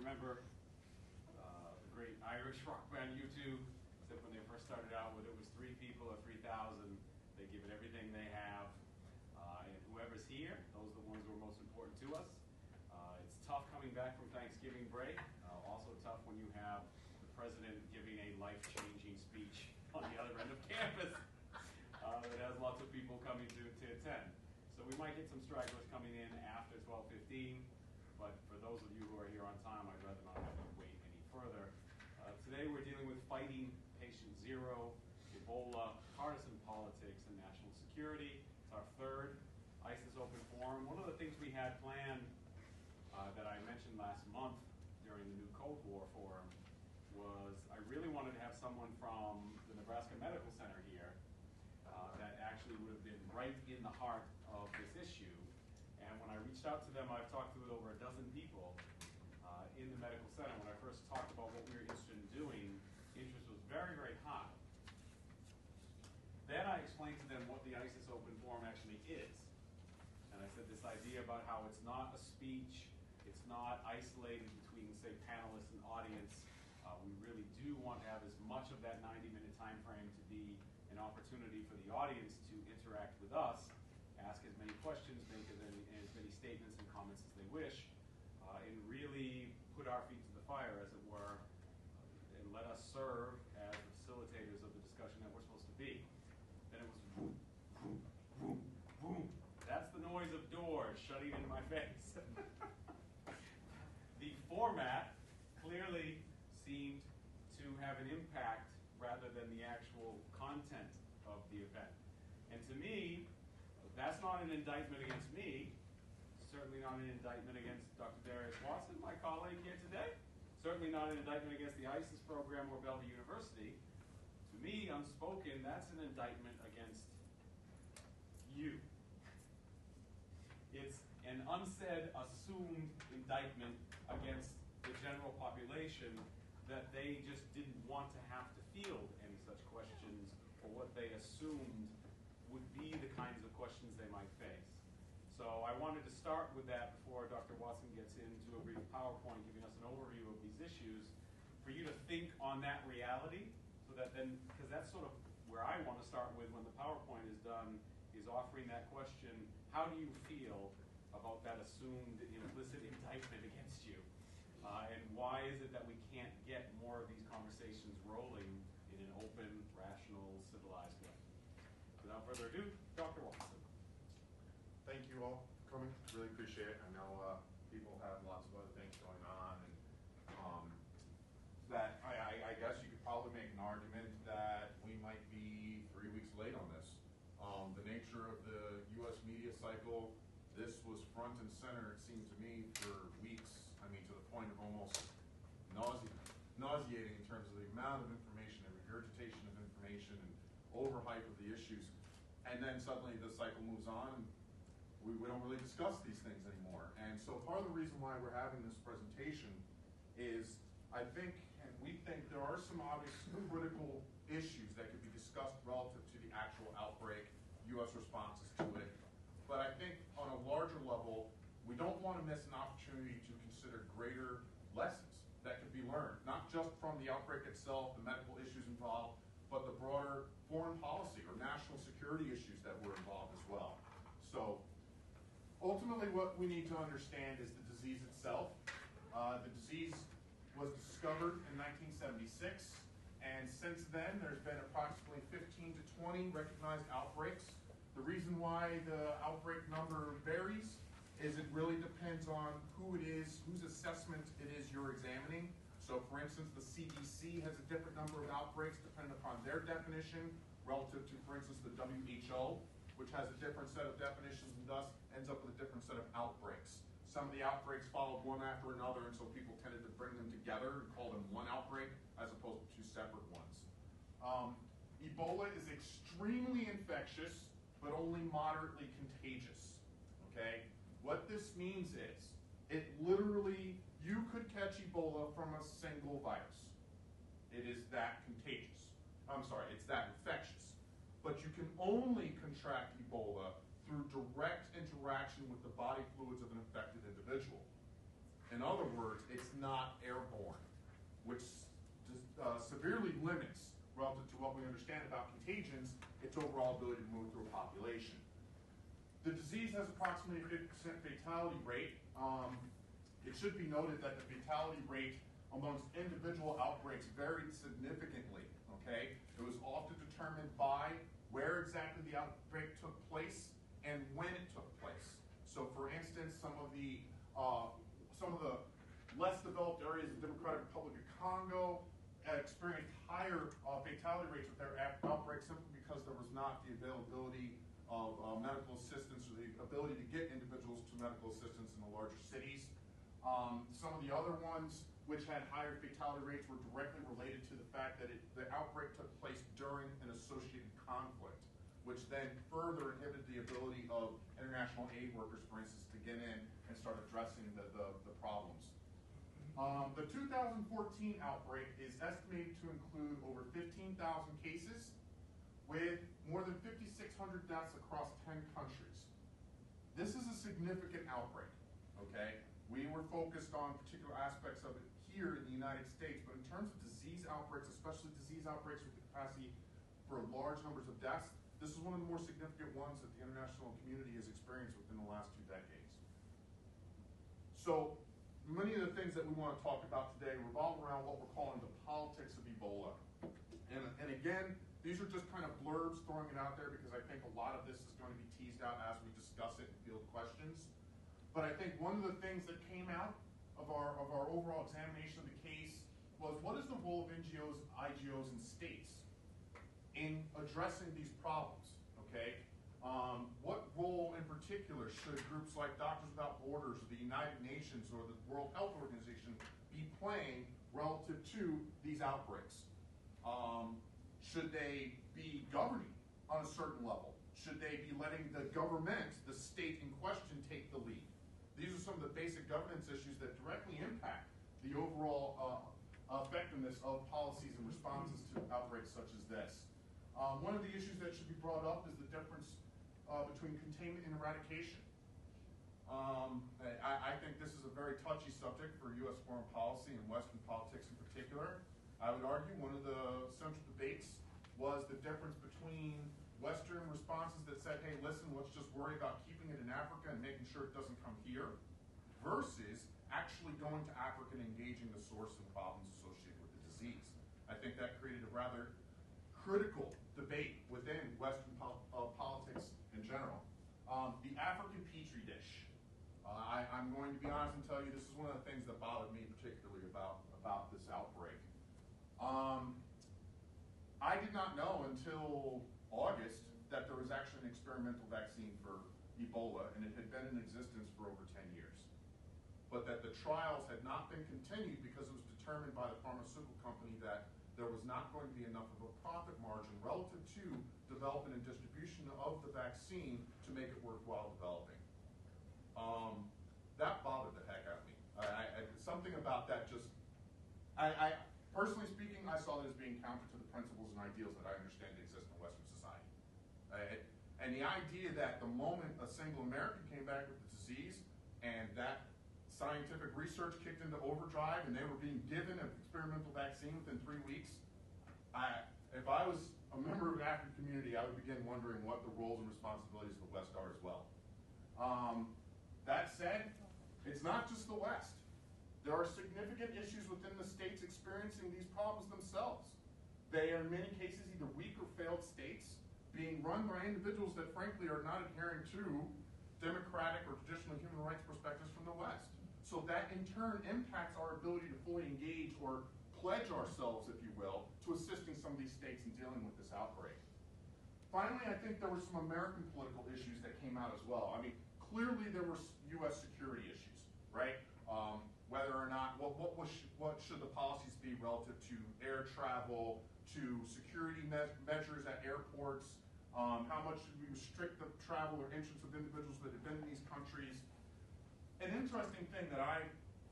remember the great Irish rock band U2, except when they first started out, whether it was 3 people or 3,000, they give it everything they have. And whoever's here, those are the ones who are most important to us. It's tough coming back from Thanksgiving break. Also tough when you have the president giving a life-changing speech on the other end of campus that has lots of people coming to attend. So we might get some stragglers coming in after 12:15, but for those of you who are here on time, I'd rather not have you wait any further. Today we're dealing with fighting patient zero, Ebola, partisan politics, and national security. It's our third ISIS Open Forum. One of the things we had planned that I mentioned last month during the new Cold War Forum was I really wanted to have someone from the Nebraska Medical Center here that actually would have been right in the heart of this issue. And when I reached out to them, I've talked to over a dozen people in the medical center. When I first talked about what we were interested in doing, interest was very, very high. Then I explained to them what the ISIS Open Forum actually is. And I said this idea about how it's not a speech, it's not isolated between, say, panelists and audience. We really do want to have as much of that 90-minute time frame to be an opportunity for the audience to interact with us, ask as many questions, make as many statements and comments as they wish, and really put our feet to the fire, as it were, and let us serve as the facilitators of the discussion that we're supposed to be. Then it was boom, boom, boom, boom. That's the noise of doors shutting in my face. The format clearly seemed to have an impact rather than the actual content of the event. And to me, that's not an indictment against me, certainly not an indictment against Dr. Darius Watson, my colleague here today, certainly not an indictment against the ISIS program or Bellevue University. To me, unspoken, that's an indictment against you. It's an unsaid, assumed indictment against the general population that they just didn't want to have to field any such questions or what they assumed would be the kinds of questions they might face. So I wanted to start with that before Dr. Watson gets into a brief PowerPoint giving us an overview of these issues, for you to think on that reality, so that then, because that's sort of where I want to start with when the PowerPoint is done, is offering that question, how do you feel about that assumed implicit indictment against you? And why is it that we can't get more of these conversations rolling in an open, rational, civilized way? Without further ado, Dr. Watson. Thank you all for coming. Really appreciate it. I know people have lots of other things going on, and that I guess you could probably make an argument that we might be 3 weeks late on this. The nature of the U.S. media cycle, this was front and center, it seemed to me, for weeks. I mean, to the point of almost nauseating in terms of the amount of information and regurgitation of information and overhype of the issues. And then suddenly the cycle moves on, and we don't really discuss these things anymore. And so part of the reason why we're having this presentation is I think, and we think, there are some obvious critical issues that could be discussed relative to the actual outbreak, U.S. responses to it. But I think on a larger level, we don't want to miss an opportunity to consider greater lessons that could be learned, not just from the outbreak itself, the medical issues involved, but the broader foreign policy or national security issues that were involved as well. So ultimately what we need to understand is the disease itself. The disease was discovered in 1976, and since then there's been approximately 15 to 20 recognized outbreaks. The reason why the outbreak number varies is it really depends on who it is, whose assessment it is you're examining. So for instance, the CDC has a different number of outbreaks depending upon their definition relative to, for instance, the WHO, which has a different set of definitions and thus ends up with a different set of outbreaks. Some of the outbreaks followed one after another, and so people tended to bring them together and call them one outbreak as opposed to two separate ones. Ebola is extremely infectious, but only moderately contagious, okay? What this means is, it literally, you could catch Ebola from a single virus. It is that contagious. I'm sorry, it's that infectious. But you can only contract Ebola through direct interaction with the body fluids of an infected individual. In other words, it's not airborne, which severely limits, relative to what we understand about contagions, its overall ability to move through a population. The disease has approximately a 50% fatality rate. It should be noted that the fatality rate amongst individual outbreaks varied significantly, okay? It was often determined by where exactly the outbreak took place and when it took place. So for instance, some of the less developed areas of the Democratic Republic of Congo experienced higher fatality rates with their outbreak simply because there was not the availability of medical assistance or the ability to get individuals to medical assistance in the larger cities. Some of the other ones which had higher fatality rates were directly related to the fact that the outbreak took place during an associated conflict, which then further inhibited the ability of international aid workers, for instance, to get in and start addressing the problems. The 2014 outbreak is estimated to include over 15,000 cases with more than 5,600 deaths across 10 countries. This is a significant outbreak, okay? We were focused on particular aspects of it here in the United States, but in terms of disease outbreaks, especially disease outbreaks with the capacity for large numbers of deaths, this is one of the more significant ones that the international community has experienced within the last 2 decades. So, many of the things that we want to talk about today revolve around what we're calling the politics of Ebola. And again, these are just kind of blurbs throwing it out there because I think a lot of this is going to be teased out as we discuss it and field questions. But I think one of the things that came out of our overall examination of the case was, what is the role of NGOs, IGOs, and states in addressing these problems, okay? What role in particular should groups like Doctors Without Borders or the United Nations or the World Health Organization be playing relative to these outbreaks? Should they be governing on a certain level? Should they be letting the government, the state in question, take the lead? These are some of the basic governance issues that directly impact the overall effectiveness of policies and responses to outbreaks such as this. One of the issues that should be brought up is the difference between containment and eradication. I think this is a very touchy subject for U.S. foreign policy and Western politics in particular. I would argue one of the central debates was the difference between Western responses that said, hey, listen, let's just worry about keeping it in Africa and making sure it doesn't come here, versus actually going to Africa and engaging the source and problems associated with the disease. I think that created a rather critical debate within Western politics in general. The African Petri dish. I'm going to be honest and tell you this is one of the things that bothered me particularly about this outbreak. I did not know until August that there was actually an experimental vaccine for Ebola, and it had been in existence for over 10 years. But that the trials had not been continued because it was determined by the pharmaceutical company that there was not going to be enough of a profit margin relative to development and distribution of the vaccine to make it worthwhile developing. That bothered the heck out of me. Something about that just, personally speaking, I saw that as being counter to the principles and ideals that I understand exist in Western society. And the idea that the moment a single American came back with the disease and that scientific research kicked into overdrive and they were being given an experimental vaccine within 3 weeks, if I was a member of the African community, I would begin wondering what the roles and responsibilities of the West are as well. That said, it's not just the West. There are significant issues within the states experiencing these problems themselves. They are in many cases either weak or failed states being run by individuals that frankly are not adhering to democratic or traditional human rights perspectives from the West. So that in turn impacts our ability to fully engage or pledge ourselves, if you will, to assisting some of these states in dealing with this outbreak. Finally, I think there were some American political issues that came out as well. I mean, clearly there were U.S. security issues, right? Whether or not, what should the policies be relative to air travel, to security measures at airports, how much should we restrict the travel or entrance of individuals that have been in these countries. An interesting thing that I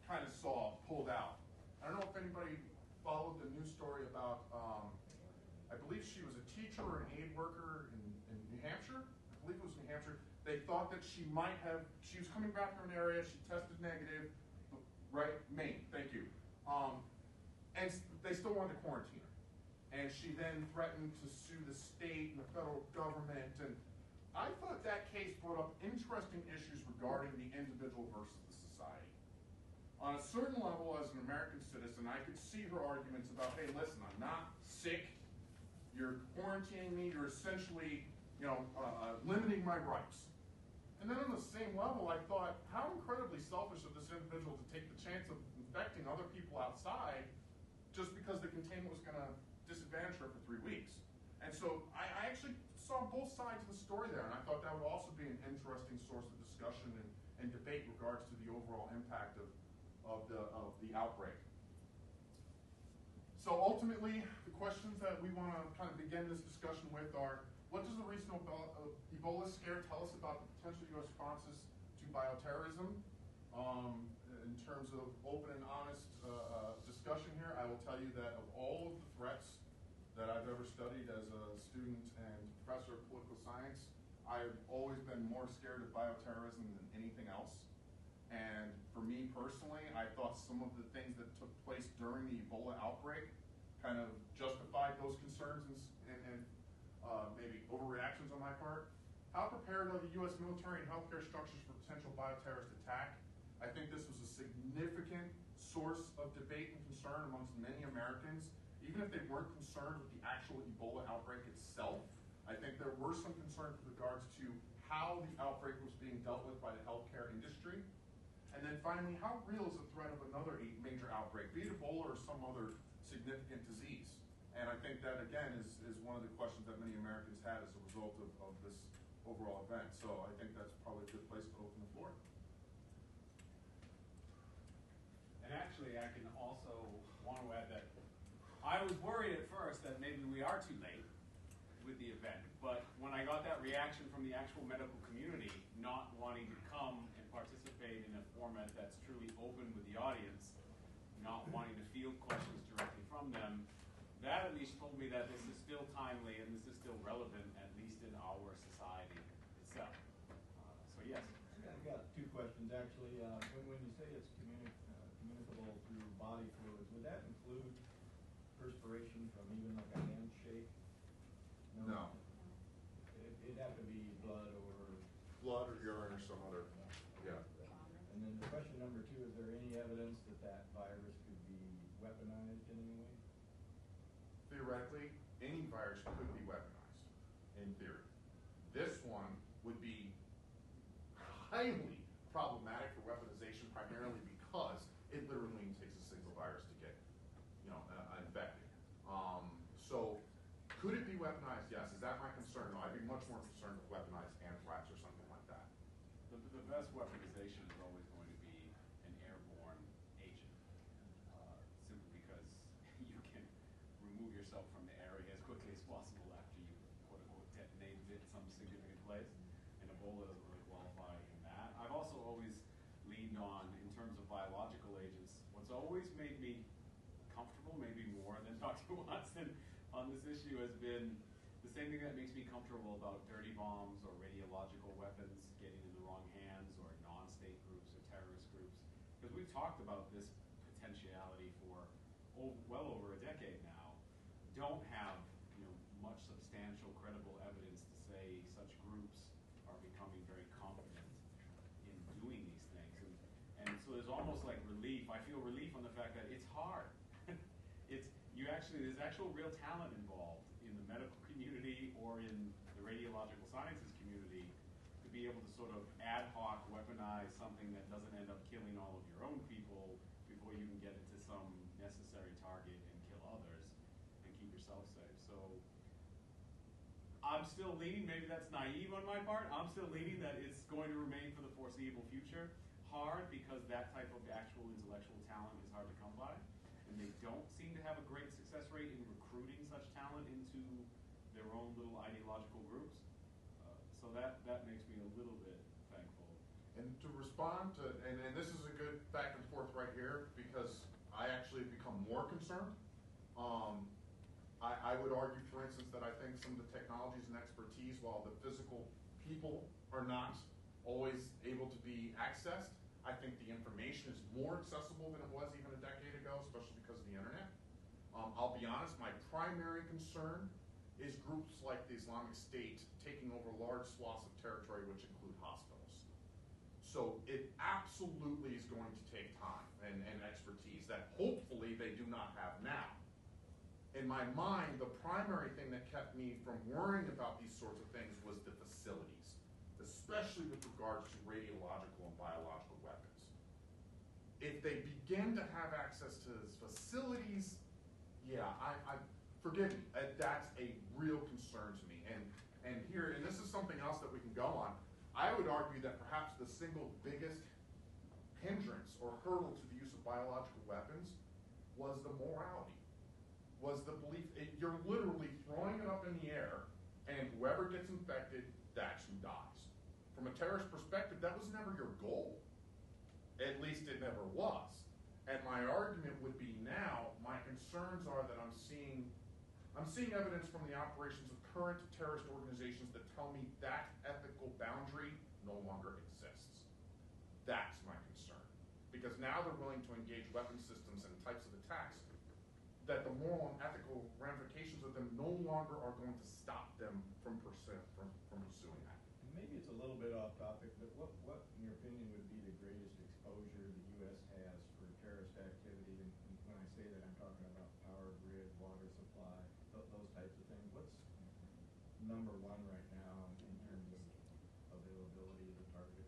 kind of saw pulled out, I don't know if anybody followed the news story about, I believe she was a teacher or an aid worker in New Hampshire. I believe it was New Hampshire. They thought that she was coming back from an area, she tested negative, right? Maine, thank you. And they still wanted to quarantine her. And she then threatened to sue the state and the federal government. And I thought that case brought up interesting issues regarding the individual versus the society. On a certain level, as an American citizen, I could see her arguments about, hey, listen, I'm not sick. You're quarantining me. You're essentially, limiting my rights. And then on the same level, I thought, how incredibly selfish of this individual to take the chance of infecting other people outside just because the containment was going to disadvantage her for 3 weeks. And so I actually saw both sides of the story there, and I thought that would also be an interesting source of discussion and debate in regards to the overall impact of the outbreak. So ultimately, the questions that we want to kind of begin this discussion with are, what does the recent Ebola scare tell us about the potential U.S. responses to bioterrorism? In terms of open and honest discussion here, I will tell you that of all of the threats that I've ever studied as a student and professor of political science, I've always been more scared of bioterrorism than anything else. And for me personally, I thought some of the things that took place during the Ebola outbreak kind of justified those concerns and maybe overreactions on my part. How prepared are the U.S. military and healthcare structures for potential bioterrorist attack? I think this was a significant source of debate and concern amongst many Americans. Even if they weren't concerned with the actual Ebola outbreak itself, I think there were some concerns with regards to how the outbreak was being dealt with by the healthcare industry. And then finally, how real is the threat of another major outbreak, be it Ebola or some other significant disease? And I think that, again, is one of the questions that many Americans had as a result of this overall event. So I think that's probably a good place to open the floor. And actually, I can also want to add that I was worried at first that maybe we are too late with the event. But when I got that reaction from the actual medical community, not wanting to come and participate in a format that's truly open with the audience, not wanting to field questions directly from them, that at least told me that this is still timely and this is still relevant, at least in our society itself. So yes. I've got two questions actually. When you say it's communicable through body fluids, would that include perspiration from even like a handshake? No. It'd have to be blood or urine or some other, yeah. And then the question number two, is there any evidence that virus could be weaponized in any way? Theoretically, any virus could be weaponized, in theory. This one would be highly problematic for weaponization, primarily because it literally takes a single virus to get, infected. So, could it be weaponized? Yes. Is that my concern? No, I'd be much more concerned with weaponized anthrax or something like that. The best weaponization is always going to be an airborne agent, simply because you can remove yourself from the area as quickly as possible after you quote-unquote detonated it some significant place, and Ebola doesn't really qualify in that. I've also always leaned on, in terms of biological agents, what's always made me comfortable, maybe more than Dr. Watson, on this issue has been the same thing that makes me comfortable about dirty bombs or radiological weapons getting in the wrong hands, or non-state groups or terrorist groups. Because we've talked about this potentiality for well over a decade now. Don't have much substantial, credible evidence to say such groups are becoming very confident in doing these things. And so there's almost like relief. I feel relief on the fact that it's hard. There's actual real talent involved in the medical community or in the radiological sciences community to be able to sort of ad hoc weaponize something that doesn't end up killing all of your own people before you can get it to some necessary target and kill others and keep yourself safe. So I'm still leaning, maybe that's naive on my part, I'm still leaning that it's going to remain for the foreseeable future hard, because that type of actual intellectual talent is hard to come by. And they don't seem to have a great success rate in recruiting such talent into their own little ideological groups. So that makes me a little bit thankful. And to respond to, and this is a good back and forth right here, because I actually have become more concerned. I would argue, for instance, that I think some of the technologies and expertise, while the physical people are not always able to be accessed, I think the information is more accessible than it was even a decade ago, especially because of the internet. I'll be honest, my primary concern is groups like the Islamic State taking over large swaths of territory, which include hospitals. So it absolutely is going to take time and expertise that hopefully they do not have now. In my mind, the primary thing that kept me from worrying about these sorts of things was the facilities, especially with regards to radiological and biological weapons. If they begin to have access to facilities, yeah, forgive me, that's a real concern to me. And this is something else that we can go on. I would argue that perhaps the single biggest hindrance or hurdle to the use of biological weapons was the morality, was the belief, you're literally throwing it up in the air, and whoever gets infected, that's who dies. From a terrorist perspective, that was never your goal. At least it never was. And my argument would be now, my concerns are that I'm seeing evidence from the operations of current terrorist organizations that tell me that ethical boundary no longer exists. That's my concern. Because now they're willing to engage weapon systems and types of attacks that the moral and ethical ramifications of them no longer are going to stop them from pursuing that. Maybe it's a little bit off topic, but what in your opinion would be the greatest exposure the U.S. has for terrorist activity? And when I say that, I'm talking about power grid, water supply, those types of things. What's number one right now in terms of availability of the target?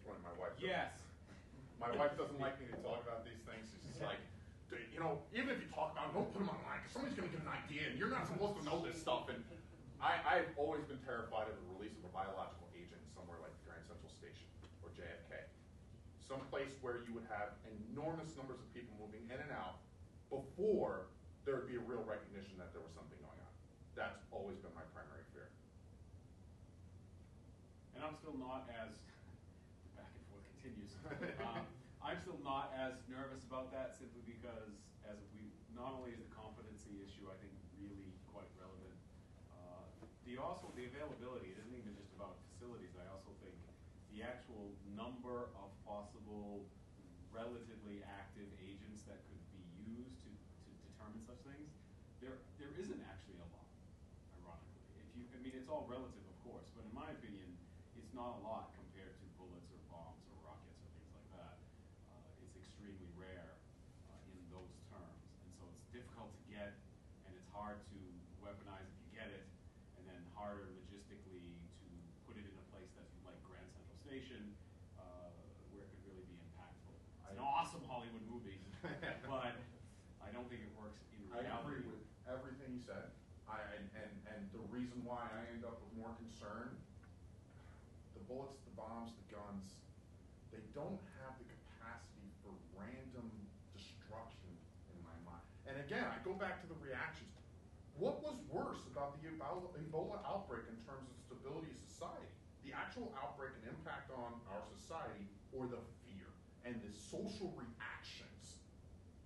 When my wife Yes. My wife doesn't like me to talk about these things. She's just like, even if you talk about it, don't put them online, because somebody's going to get an idea, and you're not supposed to know this stuff. And I've always been terrified of the release of a biological agent somewhere like the Grand Central Station or JFK. Someplace where you would have enormous numbers of people moving in and out before there would be a real recognition that there was something going on. That's always been my primary fear. And I'm still not as, back and forth continues, I'm still not as nervous about that simply because not only is the competency issue, I think, really quite relevant, the availability, it isn't even just about facilities. I also think the actual number of possible relatively active agents that could be used to determine such things, there isn't actually a lot, ironically. It's all relative, of course, but in my opinion, it's not a lot compared to bullets or bombs or rockets or things like that. It's extremely rare in those terms, and so it's difficult to get, and it's hard to weaponize if you get it, and then harder logistically to put it in a place that's like Grand Central Station, where it could really be impactful. It's an awesome Hollywood movie, but I don't think it works in reality. I agree with everything you said. And the reason why I end up with more concern, the bullets, the bombs, the guns, they don't have the capacity for random destruction in my mind. And again, I go back to the reactions. What was worse about the Ebola outbreak in terms of stability of society? The actual outbreak and impact on our society, or the fear and the social reactions?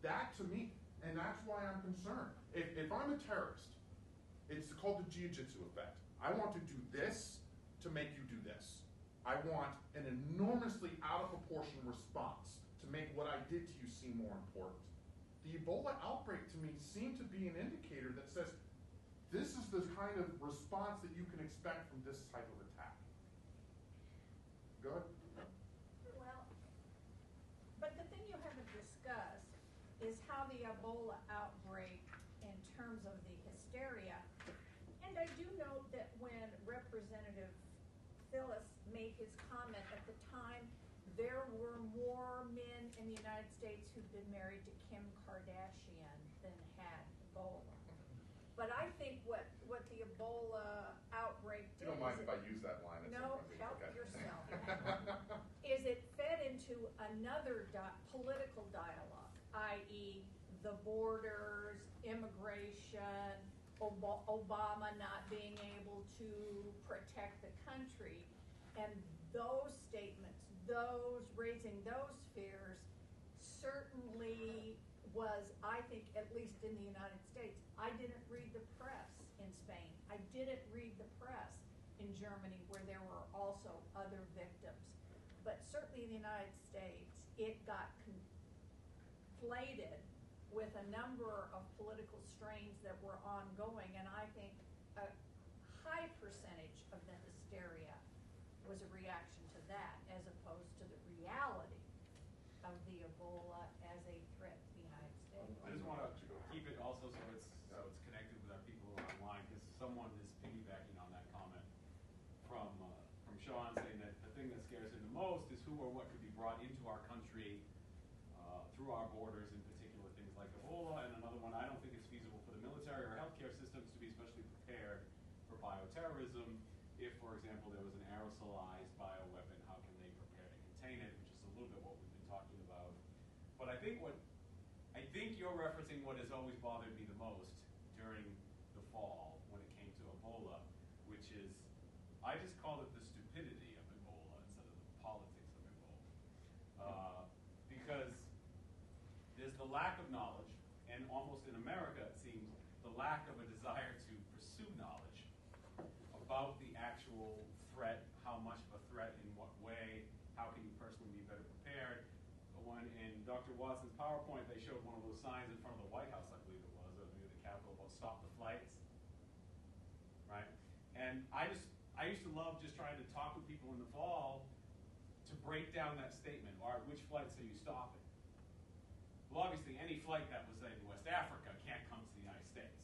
That to me, and that's why I'm concerned. If I'm a terrorist, it's called the jiu-jitsu effect. I want to do this to make you do this. I want an enormously out of proportion response to make what I did to you seem more important. The Ebola outbreak to me seemed to be an indicator that says this is the kind of response that you can expect from this type of attack. Go ahead. Well, but the thing you haven't discussed is how the Ebola outbreak, in terms of the hysteria, and I do note that when Representative Phyllis made his comment at the time, there were more men in the United States who'd been married to Kim Kardashian than had Ebola. But I think what the Ebola outbreak did, You don't mind if I use that line at no, some point? help Okay. yourself, is it fed into another political dialogue, i.e. the borders, immigration, Obama not being able to protect the country, and those statements, raising those fears, certainly was, I think, at least in the United States. I didn't read the press in Spain. I didn't read the press in Germany, where there were also other victims. but certainly in the United States, it got conflated with a number of political strains that were ongoing, and I think a high percentage of the hysteria was a reaction to that, as opposed to the reality of the Ebola as a threat to the United States. I just want to keep it also so it's connected with our people who are online, because someone is piggybacking on that comment from Sean, saying that the thing that scares him the most is who or what could be brought into our country through our borders, in particular things like Ebola, and another one, I don't think it's feasible for the military or healthcare systems to be especially prepared for bioterrorism. If, for example, there was an aerosolized bioweapon, how can they prepare to contain it, which is a little bit what we've been talking about. But I think you're referencing what has always bothered me the most during the fall when it came to Ebola, which is, I just called it the stupidity of Ebola instead of the politics of Ebola. Because there's the lack of knowledge, and almost in America, it seems, the lack of a desire to pursue knowledge about the actual threat, how much of a threat, in what way, how can you personally be better prepared. But when in Dr. Watson's PowerPoint, they showed one of those signs in front of the White House, I believe it was, or maybe the Capitol, about stop the flights, right? And I used to love just trying to talk with people in the fall to break down that statement. All right, which flights are you stopping? Well, obviously, any flight that was, say, in West Africa can't come to the United States.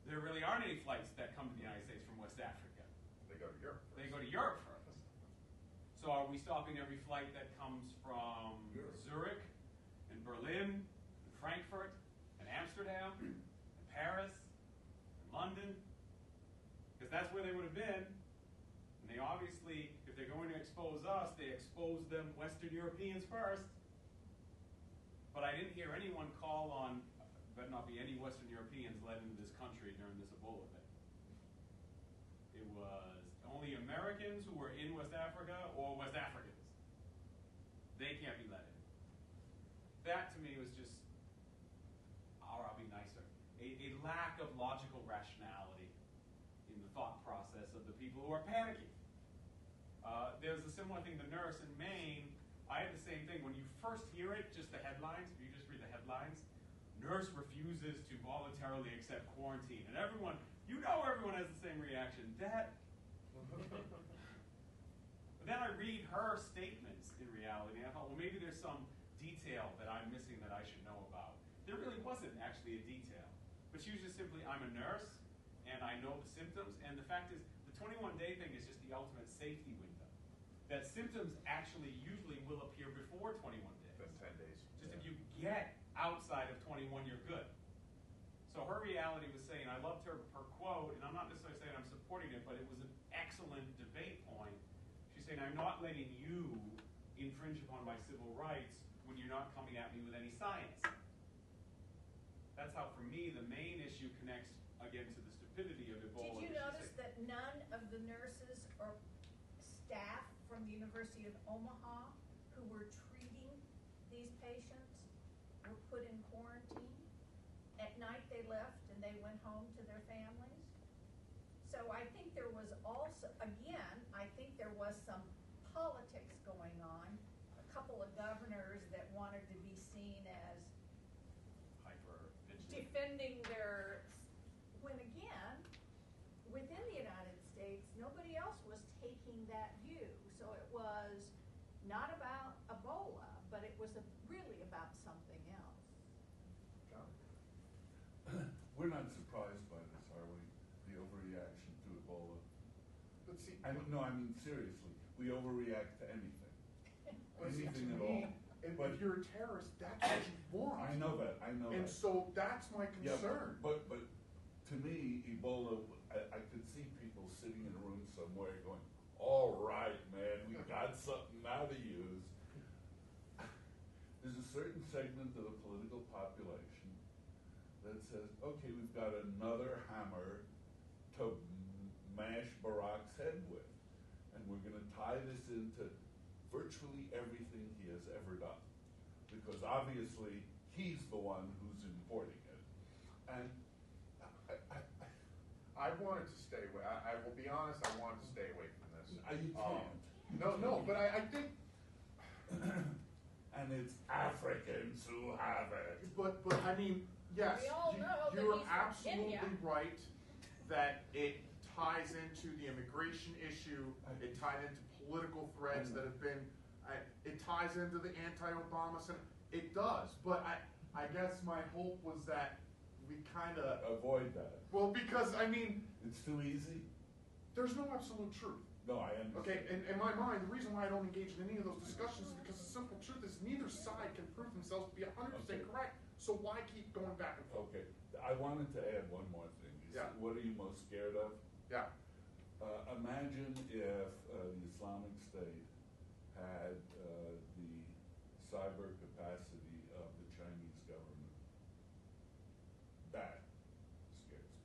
There really aren't any flights that come to the United States from West Africa. They go to Europe first. They go to Europe first. So are we stopping every flight that comes from Zurich and Berlin and Frankfurt and Amsterdam and Paris and London? Because that's where they would have been. And they obviously, if they're going to expose us, they expose them Western Europeans first. But I didn't hear anyone call on, better not be any Western Europeans led into this country during this Ebola thing. It was only Americans who were in West Africa or West Africans. They can't be let in. That to me was just, or I'll be nicer, a lack of logical rationality in the thought process of the people who are panicking. There's a similar thing, the nurse in Maine, I had the same thing. When you first hear it, just the headlines, if you just read the headlines, nurse refuses to voluntarily accept quarantine. And everyone has the same reaction. But then I read her statements in reality, and I thought, well, maybe there's some detail that I'm missing that I should know about. There really wasn't actually a detail. But she was just simply, I'm a nurse, and I know the symptoms, and the fact is, the 21-day thing is just the ultimate safety window. That symptoms actually usually will appear before 21 days. That's 10 days. Just if you get outside of 21, you're good. So her reality was saying, I loved her quote, and I'm not necessarily saying I'm supporting it, but it was an excellent debate point. She's saying, I'm not letting you infringe upon my civil rights when you're not coming at me with any science. That's how, for me, the main issue connects, again, to the stupidity of Ebola. Did you notice that none of the nurses or staff from the University of Omaha who were treating these patients were put in quarantine? At night they left and they went home to their families. So I think there was also, again, I think there was some politics going on. A couple of governors that wanted to be seen as Hyper-vigilant. defending their, when again, within the United States, nobody else was taking that view. So it was not about Ebola, but it was really about something else. John? We're not surprised by this, are we? The overreaction to Ebola. But see, I mean seriously, we overreact to anything. but see, Anything to at me, all. if But you're a terrorist, that's what you want. I know that. And so that's my Yeah, concern. but to me, Ebola, I could see people sitting in a room somewhere going, all right, man, we got something now to use. There's a certain segment of the political population that says, okay, we've got another hammer to mash Barack's head with. And we're going to tie this into virtually everything he has ever done. Because obviously, he's the one who's importing it. And I wanted to stay away. I will be honest, I wanted to stay away from this. you can't. No, but I think and it's Africans who have it. But I mean, yes, We all know that you're he's from absolutely Kenya. right that it ties into the immigration issue. It tied into political threats that have been. It ties into the anti-Obama sentiment. It does, but I guess my hope was that we kind of Avoid that. well, because I mean, It's too easy? there's no absolute truth. No, I understand. Okay, in my mind, the reason why I don't engage in any of those discussions is because the simple truth is neither side can prove themselves to be 100% Okay. correct. So why keep going back and forth? Okay, I wanted to add one more thing. Yeah. What are you most scared of? Yeah. Imagine if the Islamic State had the cyber capacity of the Chinese government. That scares me.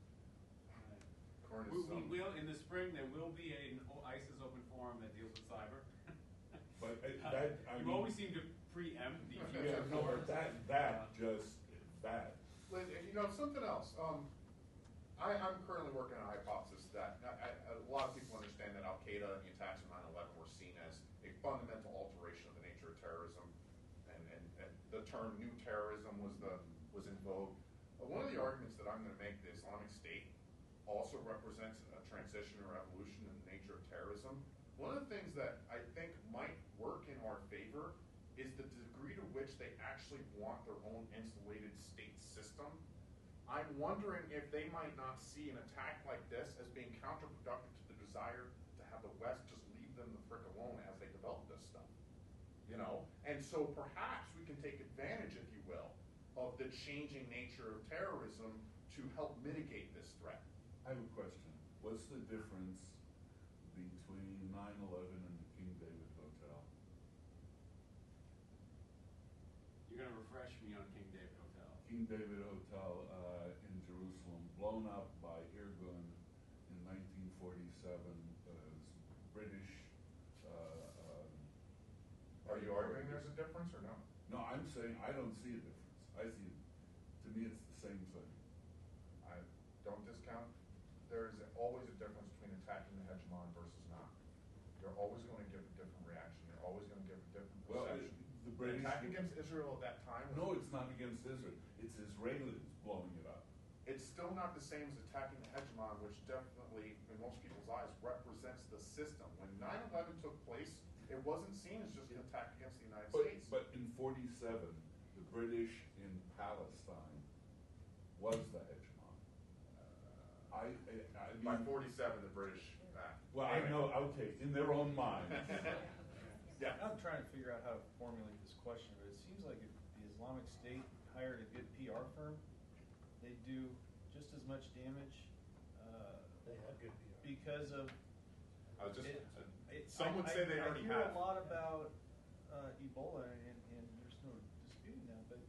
Corn is We some- will, in the spring, there will be an ISIS open forum that deals with cyber. But I You mean- always seem to preempt the Yeah, future Yeah, no, but forums. that just, that. Lynn, you know, something else. I'm currently working on a hypothesis that a lot of people understand that Al Qaeda and the attacks of 9/11 were seen as a fundamental alteration of the nature of terrorism, and the term "new terrorism" was in vogue. One of the arguments that I'm going to make, the Islamic State also represents a transition or evolution in the nature of terrorism. One of the things that I think might work in our favor is the degree to which they actually want their own insulated state system. I'm wondering if they might not see an attack like this as being counterproductive to the desire to have the West just leave them the frick alone as they develop this stuff. You know? And so perhaps we can take advantage, if you will, of the changing nature of terrorism to help mitigate this threat. I have a question. What's the difference between 9/11 and the King David Hotel? You're gonna refresh me on King David Hotel. King David Hotel in Jerusalem, blown up by Irgun in 1947, British. Are you arguing there's a difference or no? No, I'm saying I don't see a difference. I see, to me, it's the same thing. I don't discount. There is always a difference between attacking the hegemon versus not. You're always going to give a different reaction. You're always going to give a different Well, perception. the British. attack against Israel at that time was, No, it's not against Israel. It's Israelis blowing it up. it's still not the same as attacking the hegemon, which definitely, in most people's eyes, represents the system. When 9/11 took place, it wasn't seen as just an attack against the United States. But in 47, the British in Palestine was the hegemon. I mean. By 47, the British. Well, I know, okay, in their own minds. Yeah. I'm trying to figure out how to formulate this question, but it seems like if the Islamic State hired a good PR firm, they'd do just as much damage. They have good PR. Because of. I was just. it- Some would say they already I have. hear a lot about Ebola, and there's no disputing that, but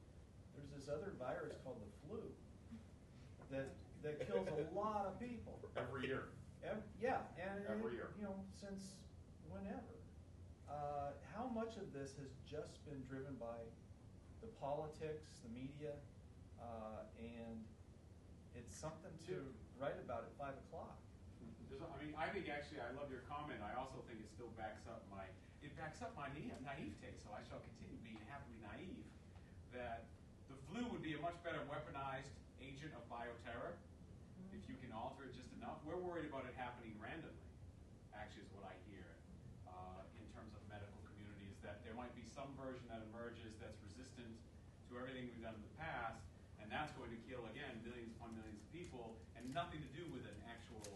there's this other virus called the flu that kills a lot of people. Every year. Yeah, and Every year. you know, since whenever. How much of this has just been driven by the politics, the media, and it's something to write about at 5 o'clock. I think actually, I love your comment. I also think it still backs up my naivete, so I shall continue being happily naive, that the flu would be a much better weaponized agent of bioterror if you can alter it just enough. We're worried about it happening randomly, actually, is what I hear in terms of medical communities, that there might be some version that emerges that's resistant to everything we've done in the past, and that's going to kill, again, millions upon millions of people, and nothing to do with an actual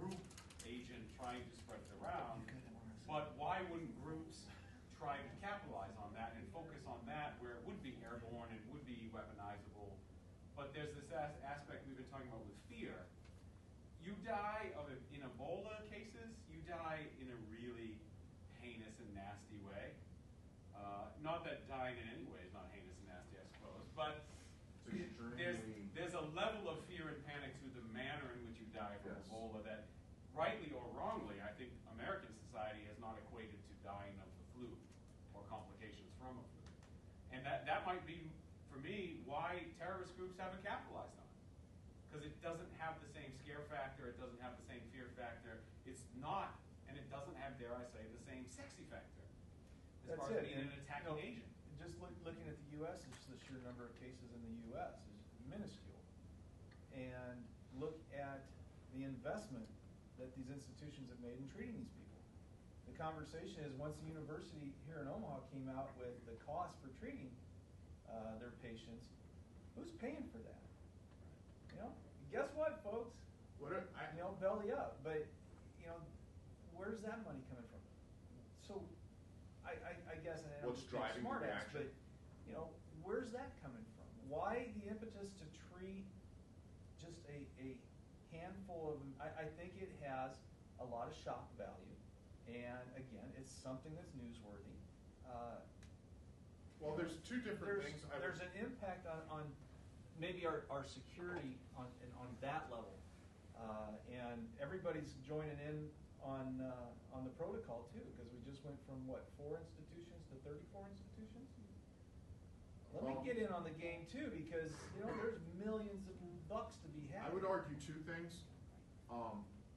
group agent trying to spread it around. But why wouldn't groups try to capitalize on that and focus on that where it would be airborne and would be weaponizable? But there's this aspect we've been talking about with fear. You die in Ebola cases, you die in a really heinous and nasty way. Not that dying in any way is not heinous and nasty, I suppose, but It's extremely. there's a level of fear and panic through the manner in which you die from Yes. Ebola that, rightly or wrongly, I think American society has not equated to dying of the flu or complications from a flu. And that might be, for me, why terrorist groups haven't capitalized on it. Because it doesn't have the same scare factor, it doesn't have the same fear factor, it's not, and it doesn't have, dare I say, the same sexy factor as That's far as it. being And, an attacking you know, agent. just looking at the U.S., just the sheer number of cases in the U.S. is minuscule. And look at the investment that these institutions have made in treating these people. The conversation is, once the university here in Omaha came out with the cost for treating their patients, who's paying for that? You know, guess what, folks? You know, belly up. But, you know, where's that money coming from? So, I guess, and I don't What's think driving the smart ass, reaction? but, you know, where's that coming from? Why the impetus to treat just a handful of them? I think it has a lot of shock value, and again, it's something that's newsworthy. Well, there's two different things. There's an impact on maybe our security on that level, and everybody's joining in on the protocol too, because we just went from 4 institutions to 34 institutions. Let me get in on the game too, because you know there's millions of bucks to be had. I would argue two things.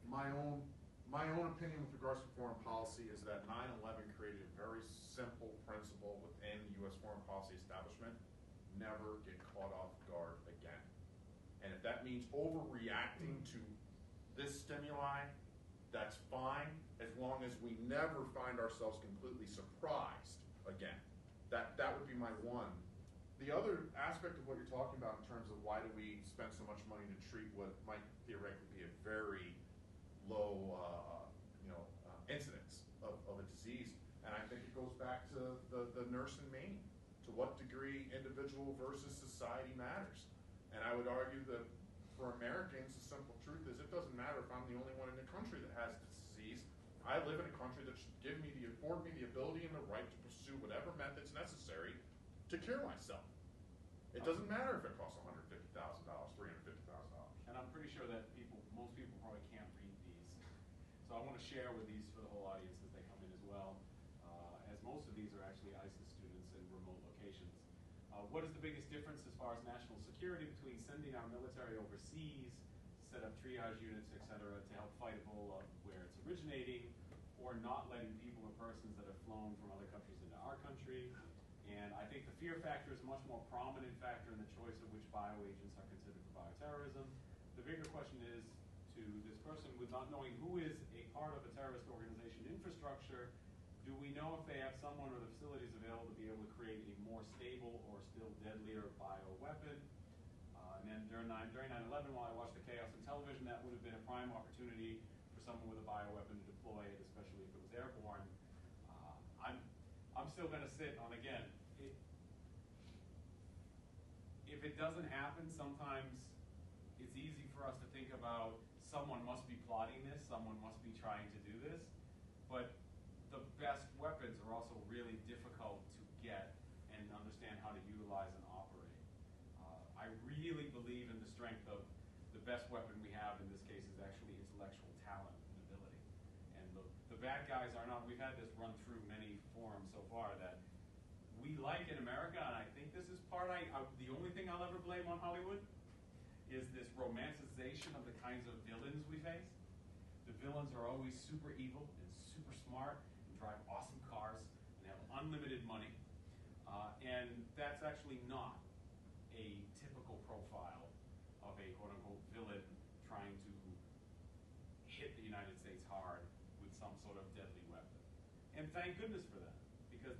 My own opinion with regards to foreign policy is that 9/11 created a very simple principle within the U.S. foreign policy establishment: never get caught off guard again. And if that means overreacting to this stimuli, that's fine, as long as we never find ourselves completely surprised again. That would be my one. The other aspect of what you're talking about in terms of why do we spend so much money to treat what might theoretically be a very low incidence of a disease, and I think it goes back to the nurse in Maine. To what degree individual versus society matters. And I would argue that for Americans, the simple truth is it doesn't matter if I'm the only one in the country that has this disease. I live in a country that should afford me the ability and the right to pursue whatever methods necessary to cure myself. It doesn't matter if it costs $150,000, $350,000. And I'm pretty sure that most people probably can't read these. So I want to share with these for the whole audience as they come in as well, as most of these are actually ISIS students in remote locations. What is the biggest difference as far as national security between sending our military overseas, set up triage units, et cetera, to help fight Ebola where it's originating, or not letting people or persons that have flown from other countries into our country? And I think the fear factor is a much more prominent factor in the choice of which bioagents are considered for bioterrorism. The bigger question is, to this person, with not knowing who is a part of a terrorist organization infrastructure, do we know if they have someone or the facilities available to be able to create a more stable or still deadlier bioweapon? And then during 9/11, while I watched the chaos on television, that would have been a prime opportunity for someone with a bioweapon to deploy it, especially if it was airborne. I'm still going to sit on, again, if it doesn't happen, sometimes it's easy for us to think about someone must be plotting this, someone must be trying to do this, but the best weapons are also really difficult to get and understand how to utilize and operate. I really believe in the strength of the best weapon we have in this case is actually intellectual talent and ability. And the bad guys are not, we've had this run through many forums so far that we like in America, and I think this is part, the only thing I'll ever blame on Hollywood is this romanticization of the kinds of villains we face. The villains are always super evil and super smart and drive awesome cars and have unlimited money. And that's actually not a typical profile of a quote-unquote villain trying to hit the United States hard with some sort of deadly weapon. And thank goodness for that, because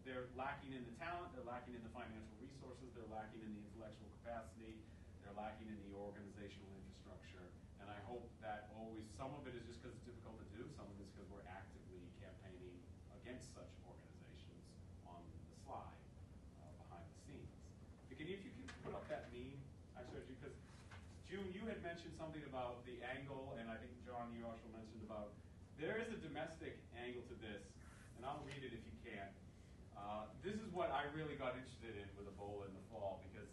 they're lacking in the talent, they're lacking in the financial resources, they're lacking in the intellectual capacity, they're lacking in the organizational infrastructure. And I hope that some of it is just because it's difficult to do, some of it is because we're actively campaigning against such organizations on the slide, behind the scenes. If you can put up that meme I showed you, because June, you had mentioned something about the angle, and I think John, you also mentioned about, there is a domestic angle to this, and I'll read it if you can. This is what I really got interested in with Ebola in the fall, because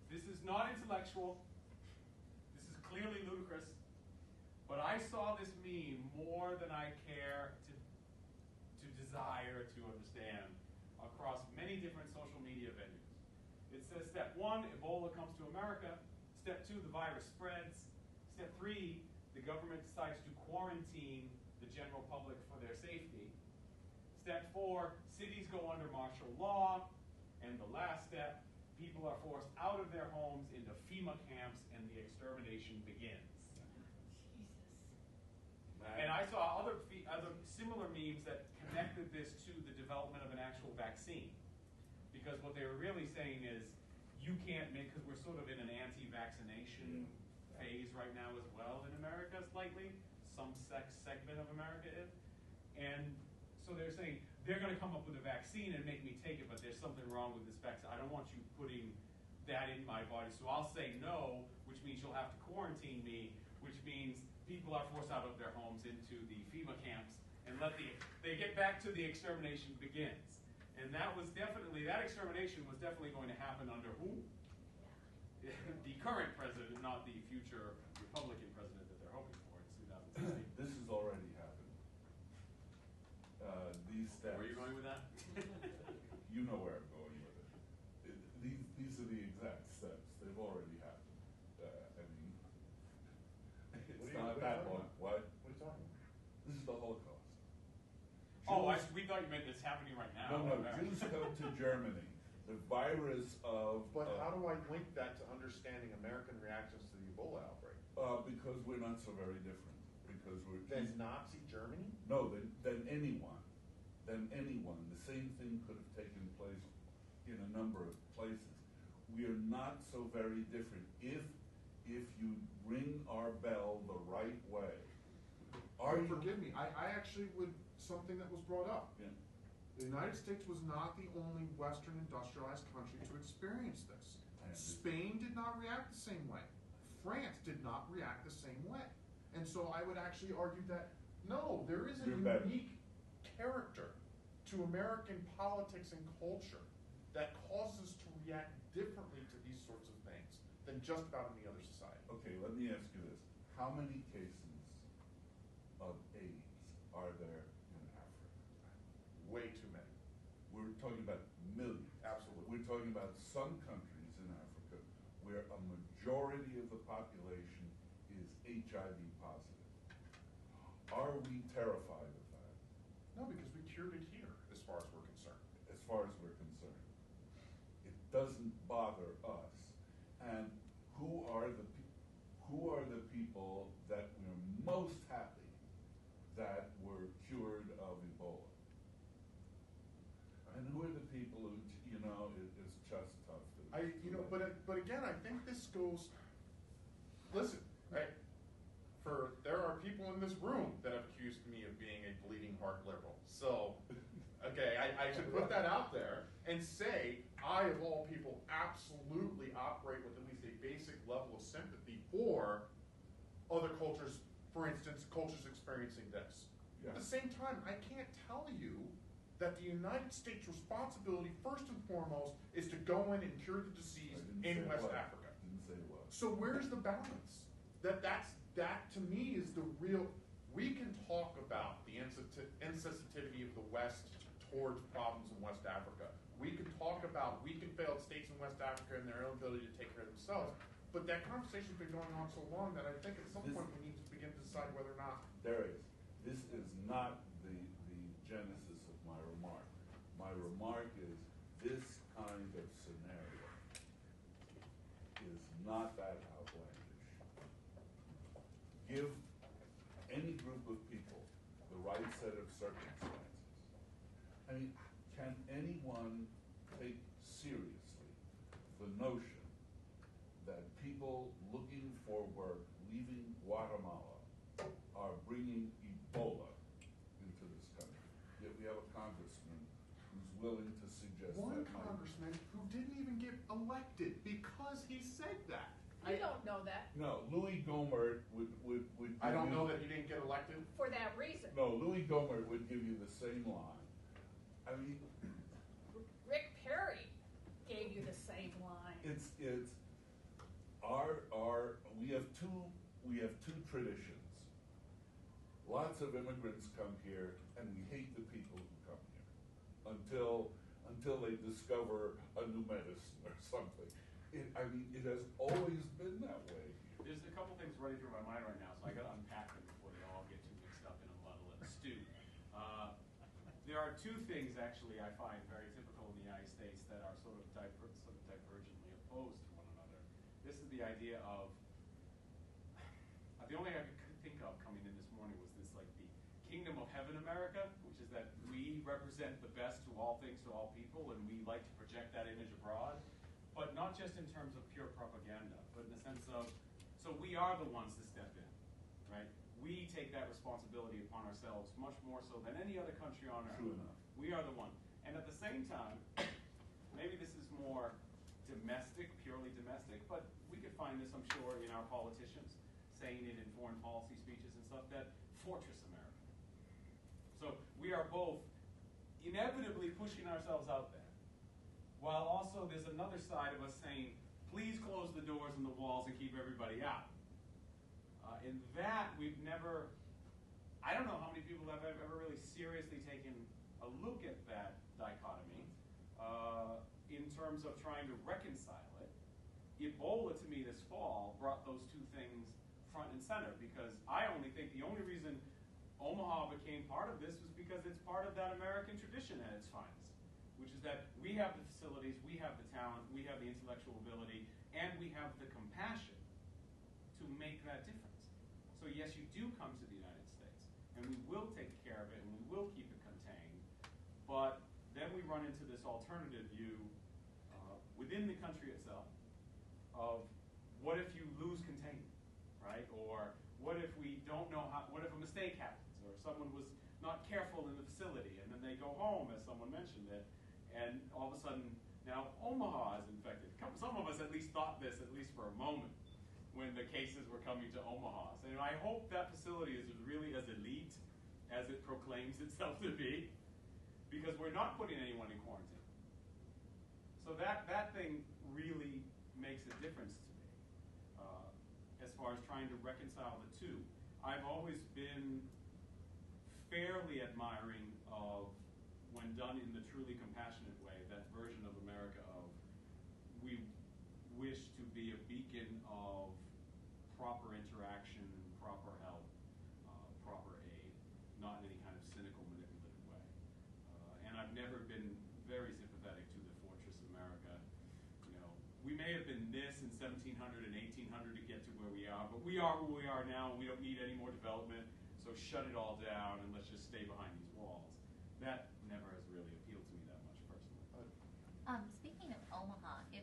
this is not intellectual, this is clearly ludicrous, but I saw this meme more than I care to desire to understand across many different social media venues. It says, step 1, Ebola comes to America. Step 2, the virus spreads. Step 3, the government decides to quarantine the general public for their safety. Step 4, cities go under martial law. And the last step, people are forced out of their homes into FEMA camps and the extermination begins. And I saw other similar memes that connected this to the development of an actual vaccine. Because what they were really saying is, you can't make, because we're sort of in an anti-vaccination phase right now as well in America slightly. Some segment of America is. And so they're saying, they're going to come up with a vaccine and make me take it, but there's something wrong with this vaccine. I don't want you putting that in my body. So I'll say no, which means you'll have to quarantine me, which means people are forced out of their homes into the FEMA camps and they get back to the extermination begins. And that extermination was definitely going to happen under who? The current president, not the future Republican president that they're hoping for in 2016. This has already happened. These steps. Where are you going with that? You know where I'm going with it. These are the exact steps. They've already happened. I mean, it's not that long. What? What are you talking about? This is the Holocaust. Oh, Jews- we thought you meant it's happening right now. No, Jews come to Germany. The virus of. But how do I link that to understanding American reactions to the Ebola outbreak? Because we're not so very different. Because we're. Then Nazi Germany? No, than anyone. Than anyone. The same thing could have taken place in a number of places. We are not so very different. If you ring our bell the right way. Forgive me, I actually would, something that was brought up. Yeah. The United States was not the only Western industrialized country to experience this. I understand. Spain did not react the same way. France did not react the same way. And so I would actually argue that, no, there is a You're better. unique character to American politics and culture that causes us to react differently to these sorts of things than just about any other society. Okay, let me ask you this. How many cases of AIDS are there in Africa? Way too many. We're talking about millions. Absolutely. We're talking about some countries in Africa where a majority of the population is HIV positive. Are we terrified of that? No, because we cured it here, as far as we're concerned. As far as we're concerned, it doesn't bother us. And who are the people that we're most happy that were cured of Ebola? And who are the people who, it's just tough to. But again, I think this goes. Listen, right? There are people in this room that have accused me of being a bleeding heart liberal. So, okay, I should put that out there and say I, of all people, absolutely operate with at least a basic level of sympathy for other cultures. For instance, cultures experiencing this. Yeah. At the same time, I can't tell you that the United States' responsibility, first and foremost, is to go in and cure the disease in West Africa. Didn't say what. So where's the balance? That to me is the real. We can talk about the insensitivity of the West towards problems in West Africa. We can talk about weak and failed states in West Africa and their inability to take care of themselves. But that conversation's been going on so long that I think at some point we need to begin to decide whether or not. There is. This is not the genesis of my remark. My remark is this kind of scenario is not that outlandish. Give any group of people the right set of circumstances. I mean, can anyone take seriously the notion that people looking for work, leaving Guatemala, are bringing Ebola into this country? Yet we have a congressman who's willing to suggest One that. congressman who didn't even get elected because he said that. You don't know that No, Louis Gohmert would I give don't you- know that he didn't get elected. for that reason. No, Louis Gohmert would give you the same line. I mean, Rick Perry gave you the same line. it's we have two traditions. Lots of immigrants come here and we hate the people who come here until they discover a new medicine or something. It has always been that way. There's a couple things running through my mind right now, so I got to unpack them before they all get too mixed up in a muddle and stew. There are two things, actually, I find very typical in the United States that are sort of sort of divergently opposed to one another. This is the idea of, the only thing I could think of coming in this morning was this, like, the kingdom of heaven America, which is that we represent the best to all things, to all people, and we like to project that image abroad, but not just in terms of pure propaganda, but in the sense of, so we are the ones to step in, right? We take that responsibility upon ourselves much more so than any other country on earth. True enough. We are the one. And at the same time, maybe this is more domestic, purely domestic, but we could find this, I'm sure, in our politicians, saying it in foreign policy speeches and stuff, that fortress America. So we are both inevitably pushing ourselves out there, while also there's another side of us saying, please close the doors and the walls and keep everybody out. In that, we've never, I don't know how many people have ever really seriously taken a look at that dichotomy in terms of trying to reconcile it. Ebola, to me, this fall, brought those two things front and center, because I only think the only reason Omaha became part of this was because it's part of that American tradition at its finest, which is that we have the facilities, we have the talent, we have the intellectual ability, and we have the compassion to make that difference. So yes, you do come to the United States, and we will take care of it, and we will keep it contained, but then we run into this alternative view within the country itself of what if you lose containment, right? Or what if we don't know how, what if a mistake happens, or someone was not careful in the facility, and then they go home, as someone mentioned it, and all of a sudden, now Omaha is infected. Some of us at least thought this, at least for a moment, when the cases were coming to Omaha. So, I hope that facility is really as elite as it proclaims itself to be, because we're not putting anyone in quarantine. So that thing really makes a difference to me as far as trying to reconcile the two. I've always been fairly admiring of, when done in the truly compassionate way, that version of America of, we wish to be a beacon of proper interaction, proper help, proper aid, not in any kind of cynical, manipulative way. And I've never been very sympathetic to the fortress America. You know, we may have been this in 1700 and 1800 to get to where we are, but we are who we are now, and we don't need any more development, so shut it all down and let's just stay behind these walls. That never has really appealed to me that much personally. Speaking of Omaha, if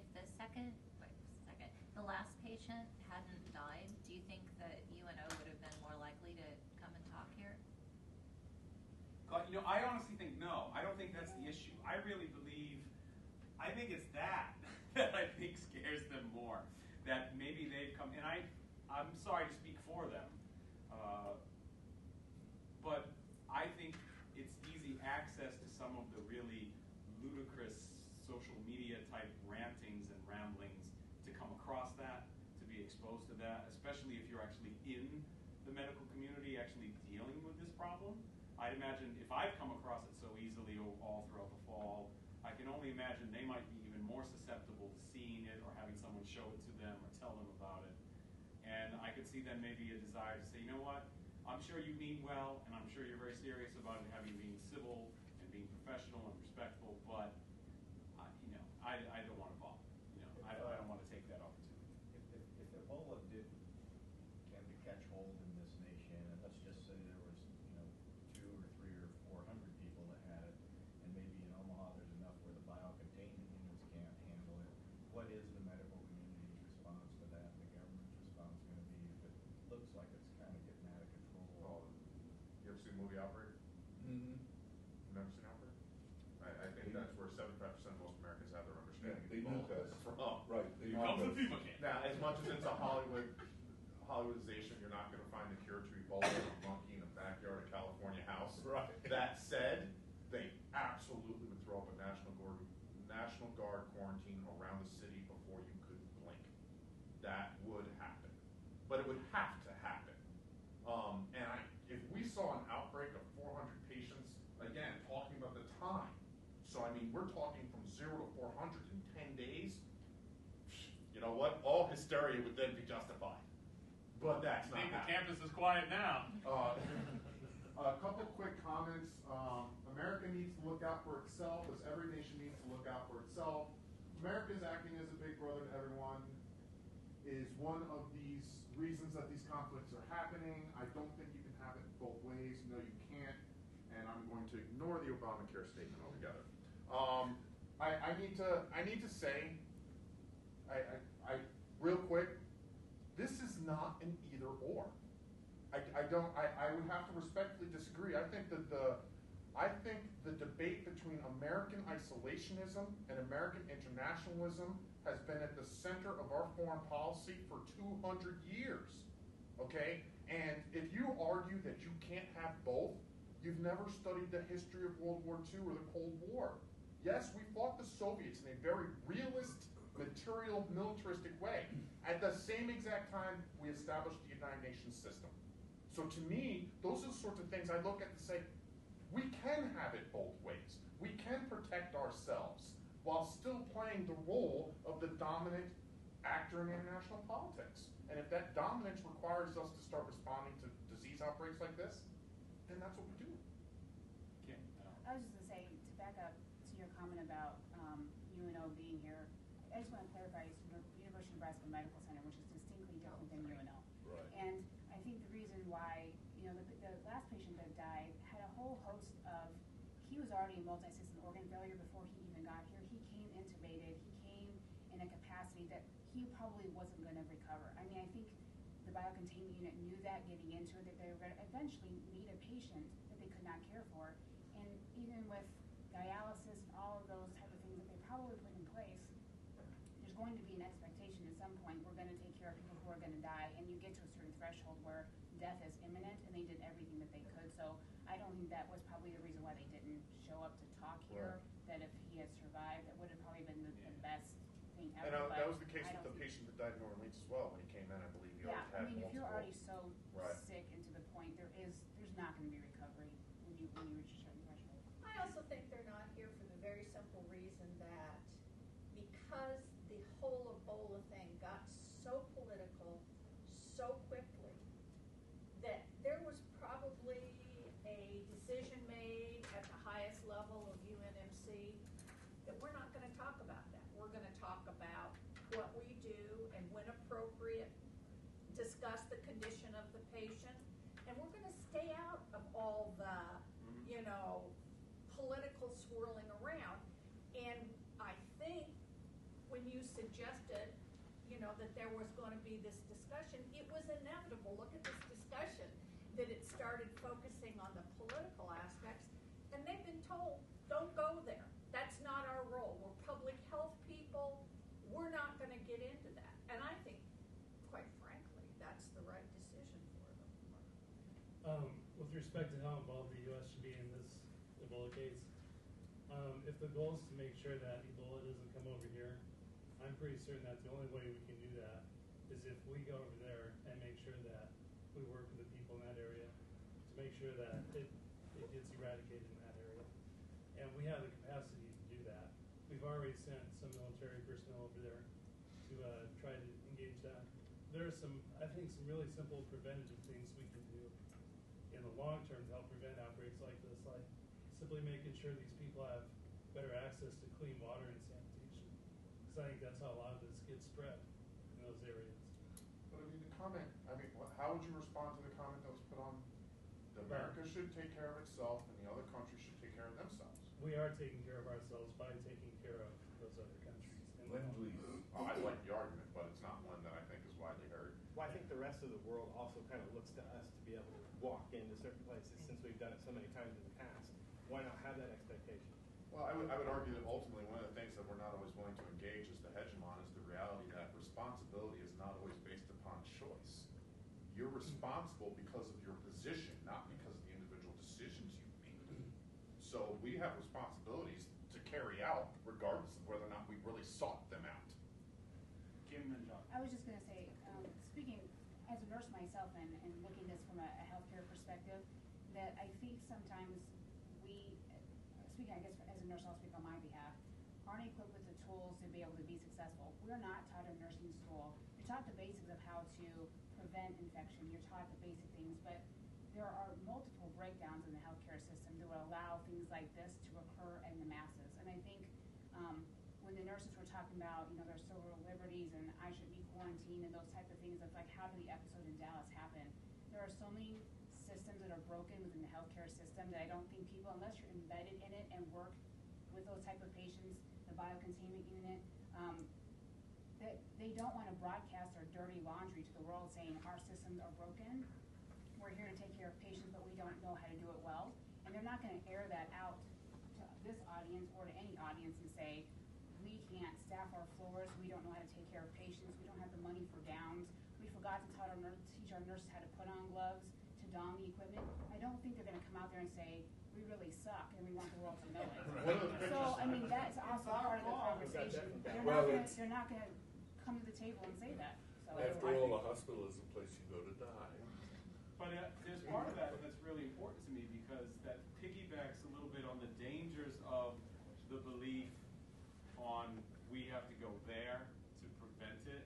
the last patient hadn't died, do you think that UNO would have been more likely to come and talk here? I honestly think no. I don't think that's the issue. I really believe, I think it's that I think scares them more. That maybe they've come, and I'm sorry to speak for them, but I think it's easy access to some of the really ludicrous social media type rantings and ramblings to come across that, to be exposed to that, especially if you're actually in the medical community actually dealing with this problem. I'd imagine if I've come across it so easily all throughout the fall, I can only imagine they might be even more susceptible to seeing it or having someone show it to them or tell them about it. And I could see then maybe a desire to say, you know what, I'm sure you mean well, and I'm sure you're very serious about it, having being civil and being professional and respectful, but I don't want to bother. I don't want to take that opportunity. If Ebola did tend to catch hold in this nation, and let's just say there was 2 or 3 or 400 people that had it, and maybe in Omaha there's enough where the biocontainment units can't handle it, what is the medical community's response to that, and the government's response going to be if it looks like it's kind of getting out of control? You ever seen the movie Outbreak? Mm-hmm. Never seen Outbreak? I think that's where 75% of most Americans have their understanding. They knock us. From. Right. They Here knock comes the us. FEMA camp. Now, as much as it's a Hollywoodization, you're not going to find the cure to Ebola in a monkey in the backyard of California house. Right. That said, they absolutely would throw up a National Guard quarantine around the city before you could blink. That would happen. But it would have to happen. If we saw an outbreak of 400 patients, again, talking about the time, so I mean, we're talking from 0 to 400 in 10 days, you know what? All hysteria would then be justified. But that's I not think the happening. campus is quiet now. A couple quick comments. America needs to look out for itself, as every nation needs to look out for itself. America's acting as a big brother to everyone is one of these reasons that these conflicts are happening. I don't think you can have it both ways. No, you can't. And I'm going to ignore the Obamacare statement altogether. I need to say, I real quick, this is not an either or. I would have to respectfully disagree. I think the debate between American isolationism and American internationalism has been at the center of our foreign policy for 200 years. Okay? And if you argue that you can't have both, you've never studied the history of World War II or the Cold War. Yes, we fought the Soviets in a very realist, material, militaristic way. At the same exact time, we established the United Nations system. So to me, those are the sorts of things I look at and say, we can have it both ways. We can protect ourselves while still playing the role of the dominant actor in international politics. And if that dominance requires us to start responding to disease outbreaks like this, then that's what we do. Kim, I was just going to say, to back up to your comment about UNO being here, I just want to clarify, it's University of Nebraska Medical Center, which is distinctly different than UNO. Right. And I think the reason why, the last patient that died had a whole host of, he was already in multi-system organ failure before he even got here. He came intubated, he came in a capacity that he probably wasn't going to recover. I mean, I think the biocontainment unit knew that getting into it, that they were going to eventually meet a patient that they could not care for. And even with dialysis and all of those type of things that they probably put in place, there's going to be an expectation at some point we're going to take care of people who are going to die, and you get to a certain threshold where death is imminent, and they did everything that they could. So I don't think that was probably the reason why they didn't show up to talk here, that if he had survived, that would have probably been the best thing ever. And that But was the case I with the don't think- patient that died in New Orleans as well. When he came in, I believe he Yeah, already I had mean, if you're already multiple. so Right. sick and to the point, there's not going to be recovery when you reach a certain threshold. I also think they're not here for the very simple reason that because the whole Ebola thing got so political so quickly, that there was probably a decision made at the highest level of UNMC that we're not going to talk about that. We're going to talk about what we do and when appropriate, discuss the condition of the patient, and we're going to stay out of all the, political swirling around. And I think when you suggested, that there was going to be this discussion, it was inevitable. Look at this discussion, that it started focusing on the political aspects, and they've been told, don't go there. That's not our role. We're public health people. We're not going to get into that. And I think, quite frankly, that's the right decision for them. With respect to how involved the U.S. should be in this Ebola case, if the goal is to make sure that Ebola doesn't come over here, I'm pretty certain that the only way we can do that is if we go over there and make sure that we work with the people in that area to make sure that it gets eradicated in that area. And we have the capacity to do that. We've already sent some military personnel over there to try to engage that. There are some really simple preventative things we can do in the long term to help prevent outbreaks like this, like simply making sure these people have better access to clean water and sanitation. Because I think that's how a lot of this gets spread in those areas. But how would you respond to the comment that was put on? America should take care of itself, and the other countries should take care of themselves. We are taking care of ourselves by taking care of those other countries. And Lend-Lease. I like the argument, but it's not one that I think is widely heard. Well, I think the rest of the world also kind of looks to us to be able to walk into certain places since we've done it so many times in the past. Why not have that expectation? Well, I would argue that ultimately one of the things that we're not always willing to engage as the hegemon is the reality that responsibility is not always based upon choice. You're responsible because of your position, not because of the individual decisions you made. So we have responsibilities to carry out regardless of whether or not we really sought them out. Kim and John. I was just going to say, speaking as a nurse myself and looking at this from a healthcare perspective, that I think sometimes we, speaking I guess as a nurse, I'll speak on my behalf, aren't equipped with the tools to be able to be successful. We're not taught in nursing school. You're taught the basics of how to prevent infection. You're taught the basic things, but there are multiple breakdowns in the healthcare system that would allow things like this to occur in the masses. And I think when the nurses were talking about, their civil liberties and I should be quarantined and those type of things, it's like, how did the episode in Dallas happen? There are so many systems that are broken within the healthcare system that I don't think people, unless you're embedded in it and work with those type of patients, the biocontainment unit, that they don't want to broadcast their dirty laundry to the world saying our systems are broken. We're here to take care of patients, but we don't know how to do it well. And they're not going to air that out to this audience or to any audience and say, we can't staff our floors, we don't know how to take care of patients, we don't have the money for gowns, we forgot to teach our nurses how to put on gloves, to don the equipment. I don't think they're going to come out there and say, we really suck and we want the world to know it. So, I mean, that's also part of the conversation. They're not going to come to the table and say that. So After all, a hospital is a place you go to die. But there's part of that that's really important to me because that piggybacks a little bit on the dangers of the belief on we have to go there to prevent it.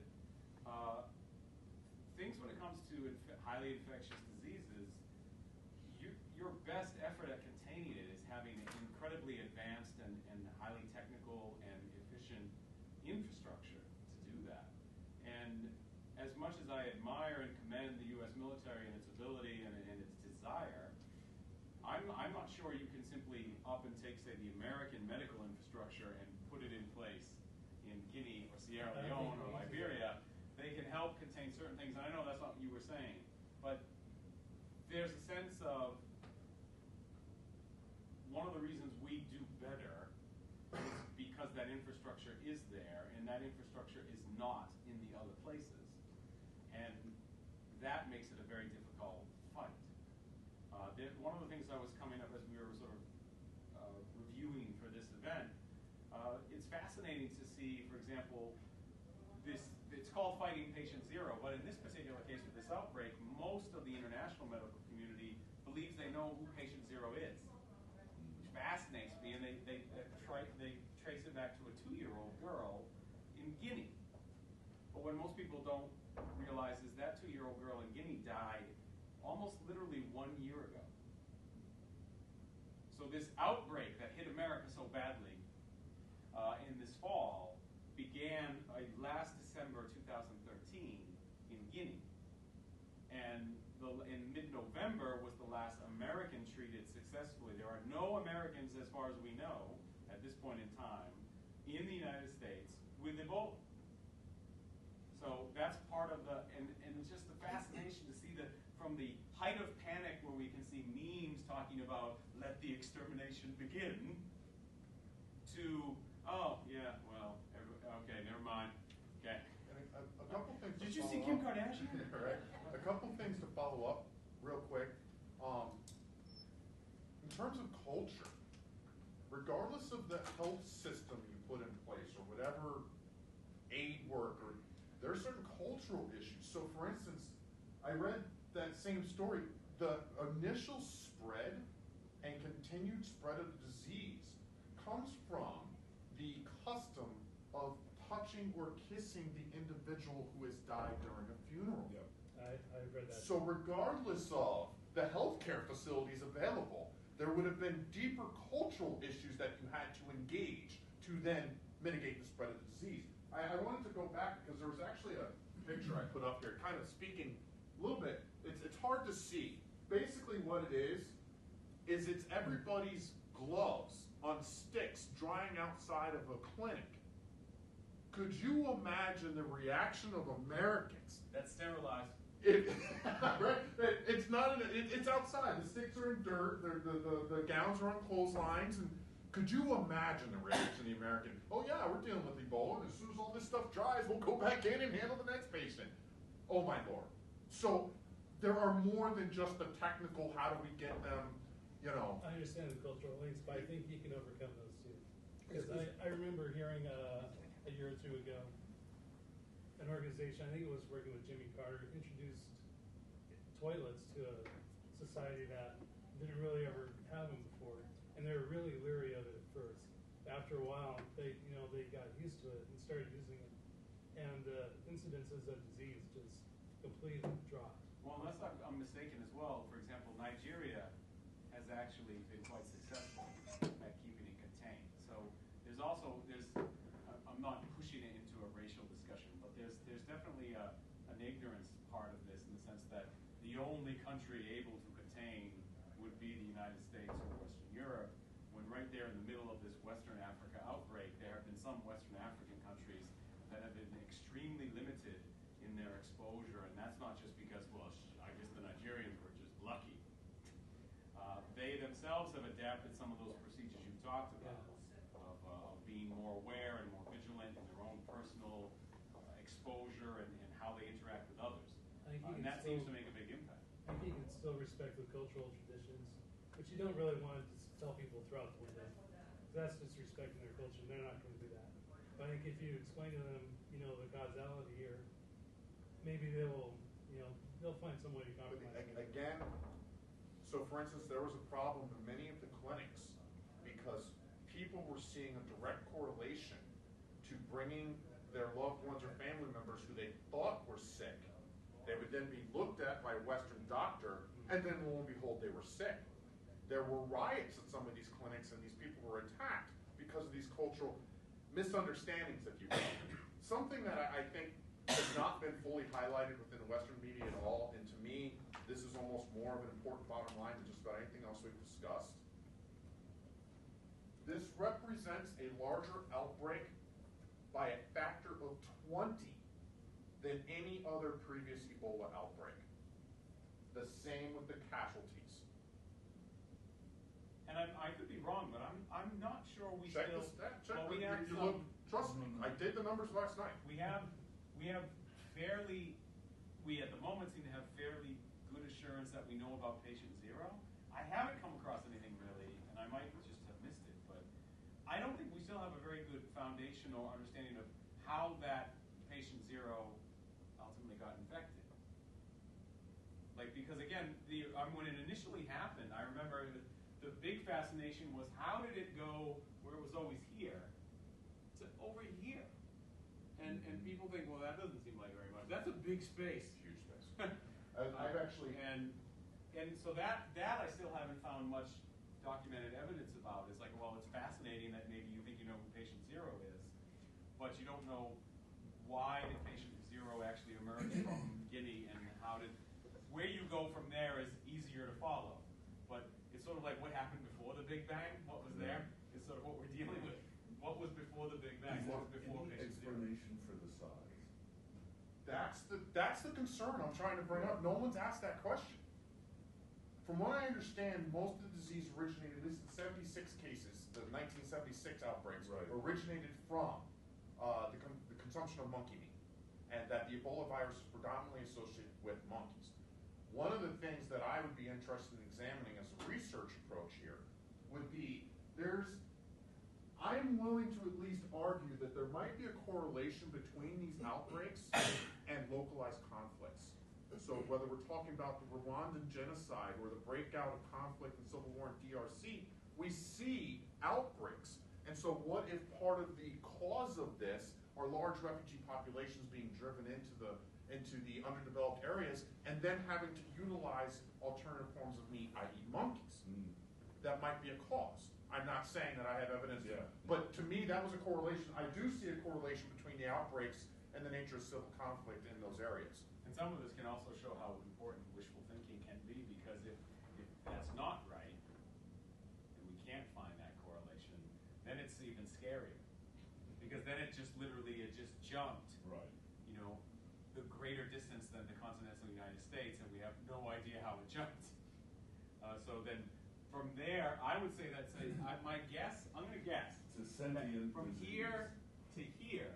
Things when it comes to highly infectious diseases, your best effort at containing it is having an incredibly advanced and highly technical and efficient infrastructure to do that. And as much as I admire and commend the U.S. military and its ability and its desire, I'm not sure you can simply up and take, say, the American medical infrastructure and put it in place in Guinea or Sierra Leone or Liberia. They can help contain certain things, and I know that's not what you were saying, but there's a sense of one of the reasons we do better is because that infrastructure is there, and that infrastructure is not in the other places. And that makes it a very difficult fight. One of the things that was coming up as we were sort of reviewing for this event, it's fascinating to see, for example, it's called Fighting Patient Zero, but in this particular case with this outbreak, most of the international medical community believes they know who Patient Zero is, which fascinates me, and they trace it back to a 2-year-old girl in Guinea. But what most people don't realize is that 2-year-old girl in Guinea died almost literally 1 year ago. So this outbreak that hit America so badly in this fall began last December 2013 in Guinea. And in mid-November was the last American treated successfully. There are no Americans, as far as we know, at this point in time, in the United States with Ebola. So that's part of and it's just the fascination to see from the height of panic where we can see memes talking about let the extermination begin to, oh, yeah, well, okay, never mind. Okay. And a couple things. Did you see Kim Kardashian? Right. A couple things to follow up real quick. In terms of culture, regardless of the health system you put in place or whatever aid worker, there are certain cultural issues. So, for instance, I read that same story. The initial spread and continued spread of the disease comes from the custom of touching or kissing the individual who has died during a funeral. Yep. I've read that. So regardless of the healthcare facilities available, there would have been deeper cultural issues that you had to engage to then mitigate the spread of the disease. I wanted to go back because there was actually a picture I put up here kind of speaking a little bit. It's hard to see. Basically what it is it's everybody's gloves on sticks drying outside of a clinic. Could you imagine the reaction of Americans? That's sterilized. Right? It's not. It's outside. The sticks are in dirt. The gowns are on clotheslines. And could you imagine the reaction of the American? Oh yeah, we're dealing with Ebola, and as soon as all this stuff dries, we'll go back in and handle the next patient. Oh my Lord. So there are more than just the technical. How do we get them? I understand the cultural links, but I think you can overcome those too. Because I remember hearing a year or two ago, an organization, I think it was working with Jimmy Carter, introduced toilets to a society that didn't really ever have them before, and they were really leery of it at first. After a while, they got used to it and started using it, and the incidences of disease just completely dropped. Well, unless I'm mistaken as well, for example, Nigeria has actually been quite successful at keeping it contained. So there's there's definitely an ignorance part of this in the sense that the only country able to contain would be the United States or Western Europe, when right there in the middle of this Western Africa outbreak, there have been some Western African countries that have been extremely limited in their exposure, and that's not just because, well, I guess the Nigerians were just lucky. They themselves have adapted some of those procedures you talked about, of being more aware and more vigilant in their own personal exposure and how they interact with others. I think you And can that still- seems to make a big impact. I think you can still respect the cultural traditions, but you don't really want to just tell people throughout the window. That's just respecting their culture, and they're not going to do that. But I think if you explain to them, the causality here, maybe they will, they'll find some way to But compromise. again, so for instance, there was a problem in many of the clinics because people were seeing a direct correlation to bringing their loved ones or family members who they thought were sick. They would then be looked at by a Western doctor, and then lo and behold, they were sick. There were riots at some of these clinics, and these people were attacked because of these cultural misunderstandings, if you will. Something that I think has not been fully highlighted within the Western media at all, and to me, this is almost more of an important bottom line than just about anything else we've discussed. This represents a larger outbreak by a factor of 20 than any other previous Ebola outbreak. The same with the casualties. And I could be wrong, but I'm not sure we Check still. the stat. Check well, the, we have you some, look. Trust me, I did the numbers last night. we have fairly. We at the moment seem to have fairly good assurance that we know about patient zero. I haven't come across anything really, and I might just have missed it, but I don't think we still have a very good foundation or understanding of how that patient zero ultimately got infected. Like, because again, when it initially happened, I remember the big fascination was how did it go where it was always here to over here? And people think, well, that doesn't seem like very much. That's a big space. Huge space. I've actually. And so that I still haven't found much documented evidence about. It's like, well, it's fascinating that maybe you think you know who patient zero is, but you don't know why did patient zero actually emerge from Guinea, and where you go from there is easier to follow. But it's sort of like what happened before the Big Bang, what was there, is sort of what we're dealing with. What was before the Big Bang? What was before Any patient zero? explanation for the size? That's the concern I'm trying to bring up. No one's asked that question. From what I understand, most of the disease originated, at least in 76 cases, the 1976 outbreaks, Right. originated from the consumption of monkey meat, and that the Ebola virus is predominantly associated with monkeys. One of the things that I would be interested in examining as a research approach here would be I'm willing to at least argue that there might be a correlation between these outbreaks and localized conflicts. So whether we're talking about the Rwandan genocide or the breakout of conflict and civil war in DRC, we see outbreaks. And so what if part of the cause of this are large refugee populations being driven into the underdeveloped areas and then having to utilize alternative forms of meat, i.e. monkeys? That might be a cause. I'm not saying that I have evidence, but to me that was a correlation. I do see a correlation between the outbreaks and the nature of civil conflict in those areas. And some of this can also show how important wishful thinking can be, because if that's not right, and we can't find that correlation, then it's even scarier. Because then it just jumped, Right. The greater distance than the continental United States, and we have no idea how it jumped. So then from there, I would say that's my guess, I'm going to guess, It's a sentient from disease. here to here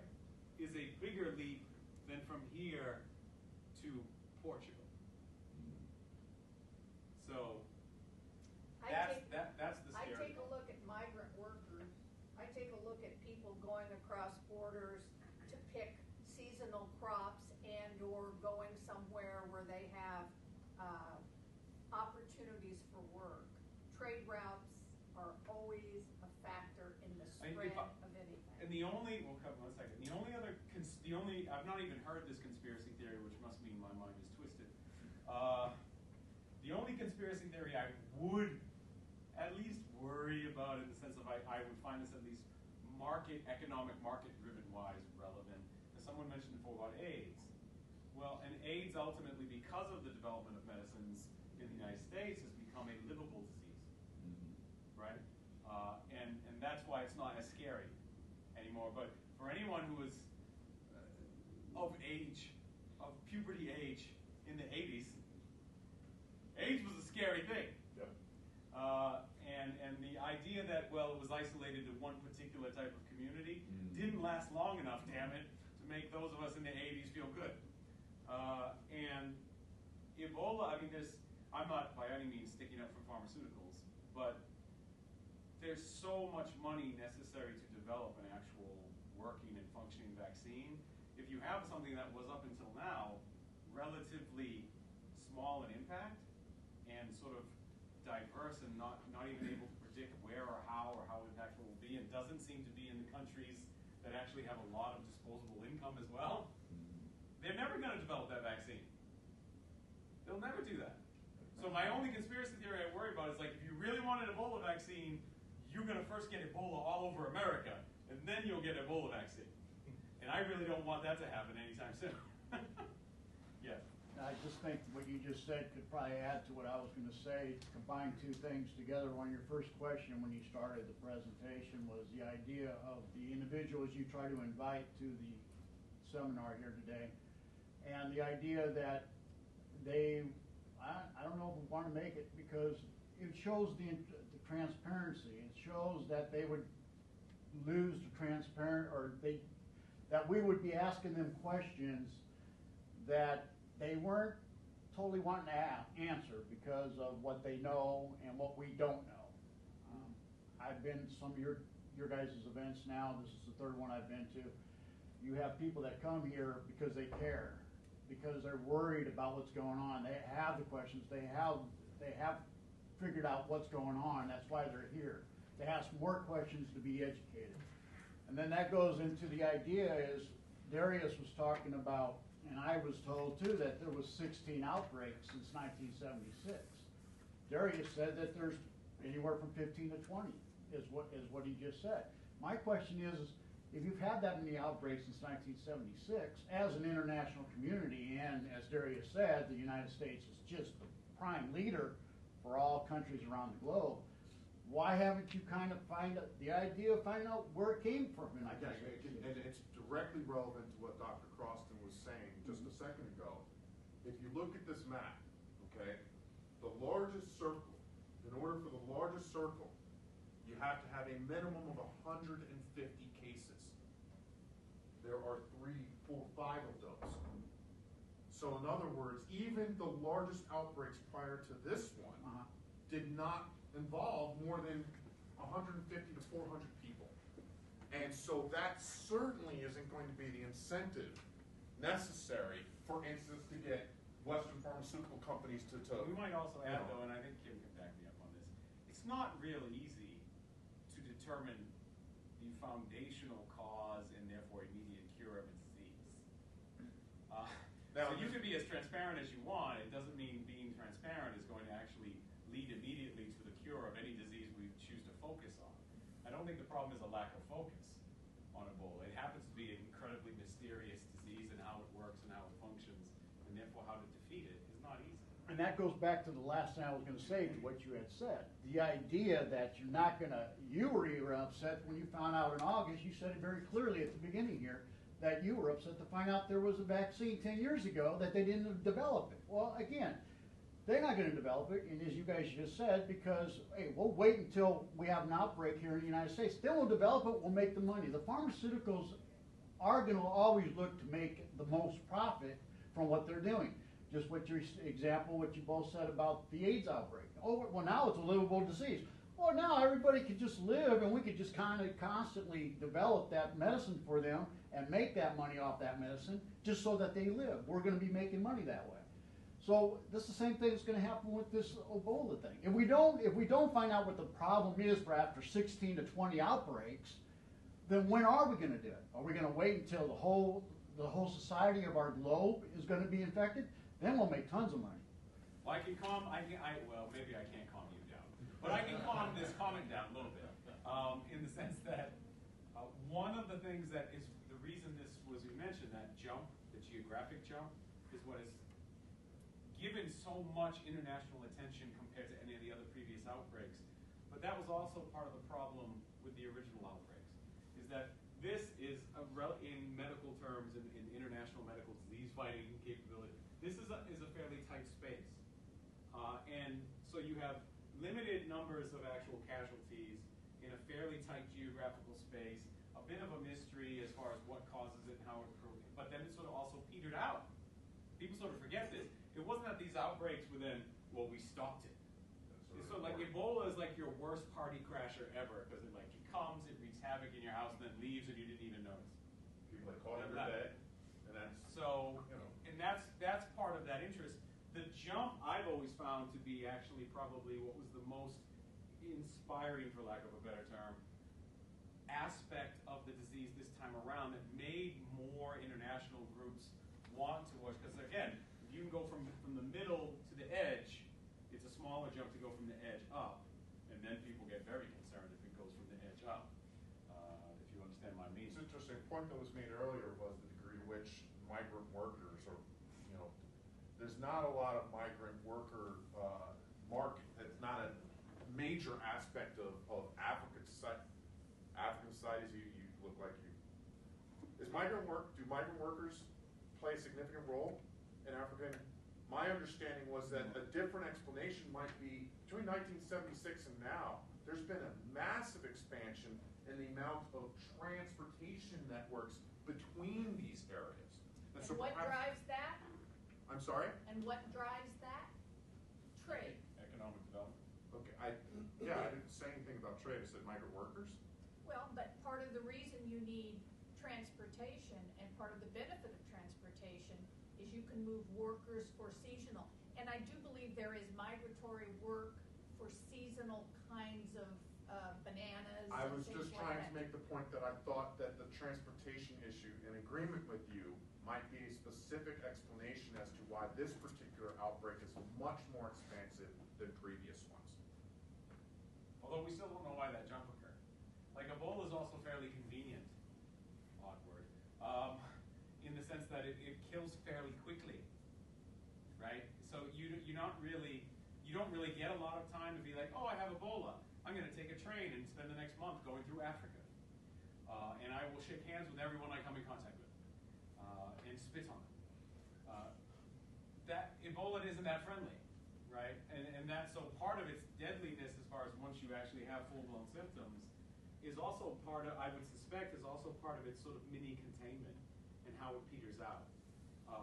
is a bigger leap than from here to Portugal. So that's the I scary take a look at migrant workers. I take a look at people going across borders to pick seasonal crops and/or going somewhere where they have opportunities for work. Trade routes are always a factor in the spread of anything. And the only, well, come one second. The only other, I've not even heard this conspiracy theory, which must mean my mind is twisted. The only conspiracy theory I would at least worry about, in the sense of I would find this at least economic market driven wise relevant, is some of someone mentioned before about AIDS. Well, and AIDS ultimately, because of the development of medicines in the United States, has become a livable disease, right? And that's why it's not as scary anymore. But for anyone who was of age, of puberty age in the 80s, AIDS was a scary thing. Yep. And the idea that, well, it was isolated to one particular type of community didn't last long enough, damn it, to make those of us in the 80s feel good. And Ebola, I mean, I'm not by any means sticking up for pharmaceuticals, but there's so much money necessary to develop an actual working and functioning vaccine. If you have something that was up until now relatively small in impact and sort of diverse and not even able to predict where or how impactful it will be, and doesn't seem to be in the countries that actually have a lot of disposable income as well, they're never going to develop that vaccine. They'll never do that. So my only conspiracy theory I worry about is, like, if you really want an Ebola vaccine, you're going to first get Ebola all over America, and then you'll get Ebola vaccine. And I really don't want that to happen anytime soon. Yeah. I just think what you just said could probably add to what I was going to say. Combine two things together. One, your first question when you started the presentation was the idea of the individuals you try to invite to the seminar here today, and the idea that I don't know if we want to make it, because it shows the transparency. It shows that they would lose the that we would be asking them questions that they weren't totally wanting to answer because of what they know and what we don't know. I've been to some of your guys' events now. This is the third one I've been to. You have people that come here because they care, because they're worried about what's going on. They have the questions. They have figured out what's going on. That's why they're here. They ask more questions to be educated. And then that goes into the idea is, Darius was talking about, and I was told too, that there was 16 outbreaks since 1976. Darius said that there's anywhere from 15 to 20 is what he just said. My question is if you've had that many outbreaks since 1976, as an international community, and as Darius said, the United States is just the prime leader for all countries around the globe, why haven't you kind of find out where it came from? And it's directly relevant to what Dr. Croston was saying just a second ago. If you look at this map, okay, the largest circle, in order for the largest circle, you have to have a minimum of 150 cases. There are 3, 4, 5 of those. So in other words, even the largest outbreaks prior to this one did not involve more than 150 to 400 people. And so that certainly isn't going to be the incentive necessary, for instance, to get Western pharmaceutical companies to We might also add, though, and I think Kim can back me up on this, it's not real easy to determine the foundational cause and therefore immediate cure of a disease. So you can be as transparent as you want. It doesn't mean being transparent is going to actually lead immediately to the cure of any disease we choose to focus on. I don't think the problem is a lack of focus on Ebola. It happens to be an incredibly mysterious disease, and how it works and how it functions, and therefore how to defeat it is not easy. And that goes back to the last thing I was going to say, to what you had said. The idea that you're not going to, you were upset when you found out in August, you said it very clearly at the beginning here, that you were upset to find out there was a vaccine 10 years ago that they didn't develop it. Well, again, they're not going to develop it, and as you guys just said, because, hey, we'll wait until we have an outbreak here in the United States. Then we'll develop it, we'll make the money. The pharmaceuticals are going to always look to make the most profit from what they're doing. Just what your example, what you both said about the AIDS outbreak. Oh, well, now it's a livable disease. Well, now everybody could just live, and we could just kind of constantly develop that medicine for them and make that money off that medicine just so that they live. We're going to be making money that way. So this is the same thing that's going to happen with this Ebola thing. If we don't find out what the problem is for after 16 to 20 outbreaks, then when are we going to do it? Are we going to wait until the whole society of our globe is going to be infected? Then we'll make tons of money. Well, well, maybe I can't calm you down, but I can calm this comment down a little bit, in the sense that one of the things that is the reason this was, you mentioned that jump, the geographic jump, is what has given so much international attention compared to any of the other previous outbreaks. But that was also part of the problem with the original outbreaks, is that this is in medical terms, in international medical disease fighting capability, this is a fairly tight space. And so you have limited numbers of actual casualties in a fairly tight geographical space, a bit of a mystery as far as what causes it and how it occurs, but then it sort of also petered out. People sort of forget this. It wasn't that these outbreaks were then, well, we stopped it. It's sort of like Ebola is like your worst party crasher ever, because it comes, it wreaks havoc in your house, and then leaves, and you didn't even notice. People that call it every day, and that's, so, you know. and that's part of that interest. The jump I've always found to be actually probably what was the most inspiring, for lack of a better term, aspect of the disease this time around that made more international groups want to watch. Because again, if you can go from the middle to the edge, it's a smaller jump to go from the edge up, and then people get very concerned if it goes from the edge up. If you understand my meaning. It's interesting. A point that was made earlier was the degree to which migrant workers, or there's not a lot of migrant worker market. It's not a major aspect of African societies. You look like you. Do migrant workers play a significant role in African? My understanding was that a different explanation might be between 1976 and now. There's been a massive expansion in the amount of transportation networks between these areas. And what drives that? I'm sorry? And what drives that? Trade. Economic development. Okay, I didn't say anything about trade. I said migrant workers. Well, but part of the reason you need transportation and part of the benefit of transportation is you can move workers for seasonal. And I do believe there is migratory work for seasonal kinds of bananas. I was and just things trying like to that. make the point that I thought that the transportation issue, in agreement with you, might be a specific explanation as to why this particular outbreak is much more expansive than previous ones. Although we still don't know why that jump occurred. Like Ebola is also fairly convenient, odd word, in the sense that it kills fairly quickly, right? So you don't really get a lot of time to be like, oh, I have Ebola. I'm going to take a train and spend the next month going through Africa, and I will shake hands with everyone I come in contact with, and spit on them. That Ebola isn't that friendly, right? And that's so part of its deadliness, as far as once you actually have full-blown symptoms, is also part of, I would suspect, is also part of its sort of mini containment and how it peters out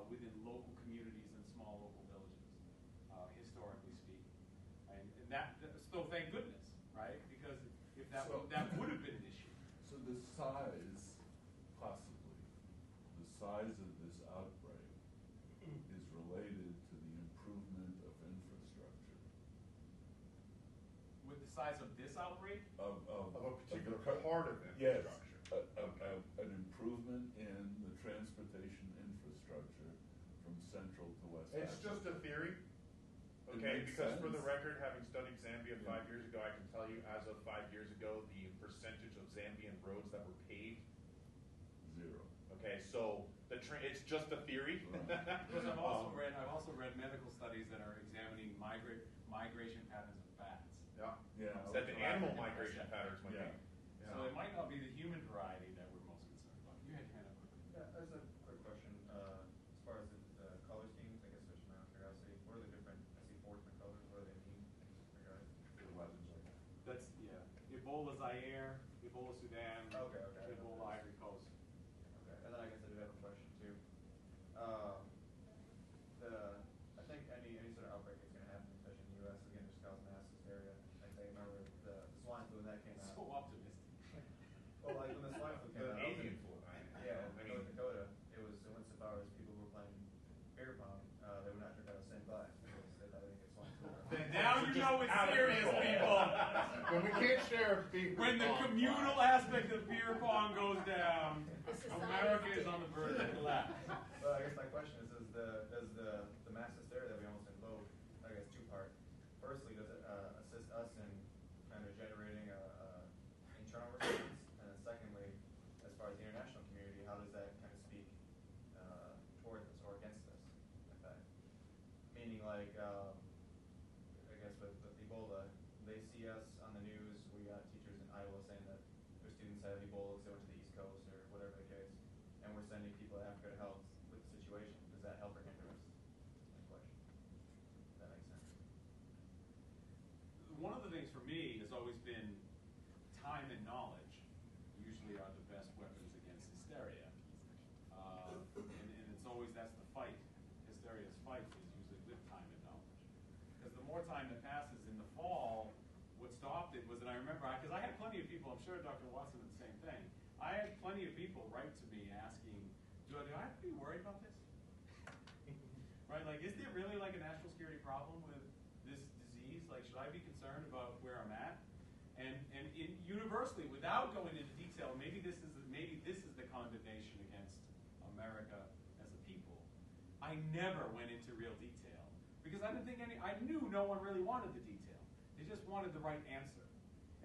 within local communities and small local villages, historically speaking. And that, so thank goodness, right? Because if that that would have been an issue. So the size, possibly, the size of this outbreak is related to the improvement of infrastructure. With the size of this outbreak, Of a particular the part of Yes, infrastructure. an improvement in the transportation infrastructure from Central to West Africa. It's just a theory. It Okay, makes because for sense. the record, having studied Zambia Yeah. 5 years ago, I can tell you as of 5 years ago, the percentage of Zambian roads that were paved. Zero. Okay, so it's just a theory. because I've also read medical studies that are examining migration patterns of bats. Yeah. Yeah. That the animal Yeah. migration patterns might Yeah. be. So it might not be the human variety that we're most concerned about. You had your hand up quickly. Yeah, as a quick question, as far as the color schemes, I guess just my own curiosity, what are the different, I see 4 different colors, what do they mean in regard? The weapons like that. That's, Ebola Zaire, Ebola Sudan, Okay. Ebola Ivory Coast. Okay, and then I guess I do have a question too. I think any sort of outbreak that's gonna happen, especially in the US, is gonna just cause mass hysteria. Like I remember the swine flu when that came out. So optimistic. Well, like when the swine flu came The out. avian flu. Yeah, in North Dakota, it went so far as people were playing beer pong, they would not drink out of the same glass because they thought they didn't get swine flu. Now you know it's out of serious, control. people. When we can't share beef. When the communal aspect of beer pong goes down, The society America is is on the verge of collapse. Well, I guess my question is does the mass hysteria that we almost invoke, I guess 2-part. Firstly, does it assist us in kind of generating a internal response? And then secondly, as far as the international community, how does that like, I guess with Ebola, they see us on the news. We got teachers in Iowa saying that their students have Ebola, so they went to the East Coast or whatever the case, and we're sending people to Africa to help with the situation. Does that help or hinder us? My question. If that makes sense. One of the things for me has always been time and knowledge usually are the best weapons against hysteria. And it's always, that's the fight. Hysteria's fight is usually with time and knowledge. Because the more time that passes in the fall, what stopped it was, and I remember, because I had plenty of people, I'm sure Dr. Watson did the same thing, I had plenty of people write to me asking, do I have to be worried about this? Right, like, is there really like a national security problem with this disease? Like, should I be concerned about where I'm at? And universally, without going into detail, maybe this is the condemnation against America as a people. I never went into real detail because I didn't think I knew no one really wanted the detail. They just wanted the right answer.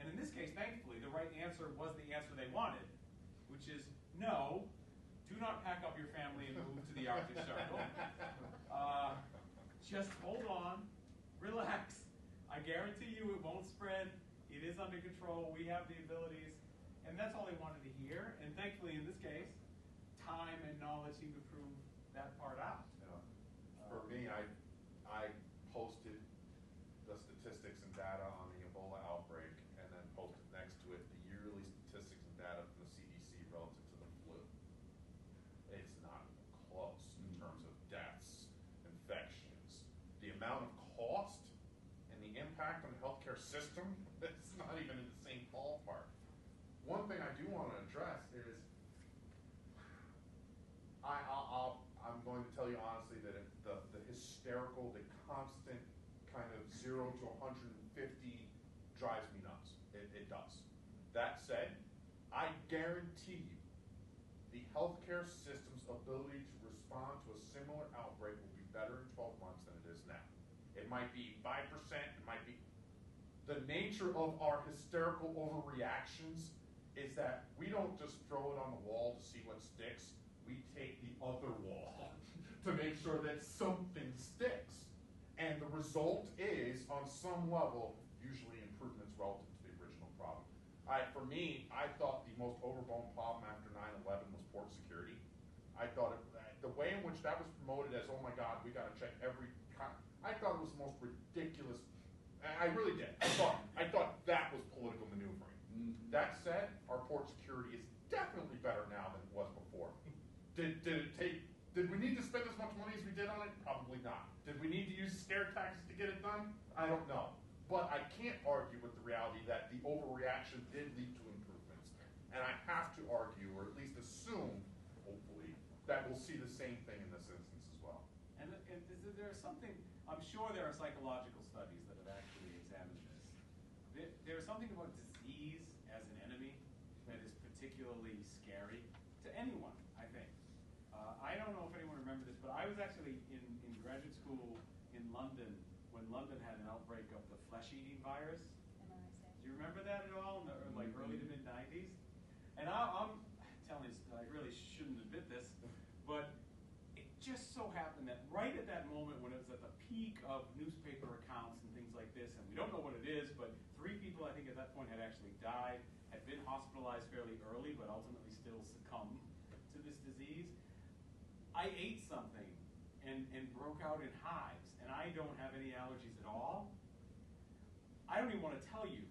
And in this case, thankfully, the right answer was the answer they wanted, which is no, do not pack up your family and move to the Arctic Circle. Just hold on, relax. I guarantee you it won't spread. It is under control. We have the abilities. And that's all they wanted to hear. And thankfully, in this case, time and knowledge seem to prove that part out. For me, I posted the statistics and data on the Ebola outbreak and then posted next to it the yearly statistics and data from the CDC relative to the flu. It's not even close in terms of deaths, infections, the amount of cost and the impact on the healthcare system. It's not even in the same ballpark. One thing I do want to address is I'm going to tell you honestly that the hysterical, the constant kind of 0 to 150 drives me nuts. It does. That said, I guarantee you the healthcare system's ability to respond to a similar outbreak will be better in 12 months than it is now. It might be 5%, it might be. The nature of our hysterical overreactions is that we don't just throw it on the wall to see what sticks. We take the other wall to make sure that something sticks. And the result is, on some level, usually improvements relative to the original problem. For me, I thought the most overblown problem after 9/11 was port security. I thought the way in which that was promoted as, oh my God, we got to check every. I thought it was the most ridiculous. I really did. I thought that was political maneuvering. Mm-hmm. That said, our port security is definitely better now than it was before. Did we need to spend as much money as we did on it? Probably not. Did we need to use scare tactics to get it done? I don't know. But I can't argue with the reality that the overreaction did lead to improvements. And I have to argue, or at least assume, hopefully, that we'll see the same thing in this instance as well. And there's something, I'm sure there are psychological studies that have actually examined this. There's something about disease as an enemy that is particularly scary to anyone, I think. I don't know if anyone remembers this, but I was actually in graduate school in London when London had an outbreak of the flesh-eating virus. Do you remember that at all? In the, like early to mid-90s? And I'm telling you, I really shouldn't admit this, but it just so happened that right at that moment when it was at the peak of newspaper accounts and things like this, and we don't know what it is, but 3 people I think at that point had actually died, had been hospitalized fairly early, but ultimately still succumbed to this disease. I ate something and broke out in hives, and I don't have any allergies at all. I don't even want to tell you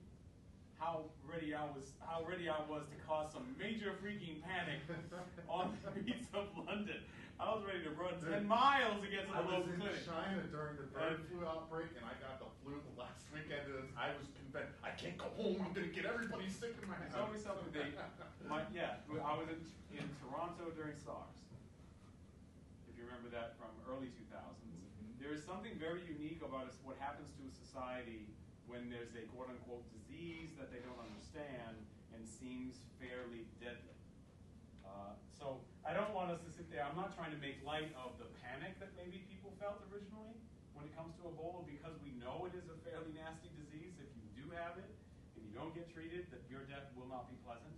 how ready I was to cause some major freaking panic on the streets of London. I was ready to run 10 miles against the local clinic. I was in China during the bird flu outbreak, and I got the flu the last weekend, and I was convinced, I can't go home, I'm going to get everybody sick in my house. There's always something I was in Toronto during SARS. If you remember that from early 2000s. There is something very unique about what happens to a society when there's a quote-unquote disease that they don't understand and seems fairly deadly. So I don't want us to sit there. I'm not trying to make light of the panic that maybe people felt originally when it comes to Ebola, because we know it is a fairly nasty disease. If you do have it and you don't get treated, that your death will not be pleasant,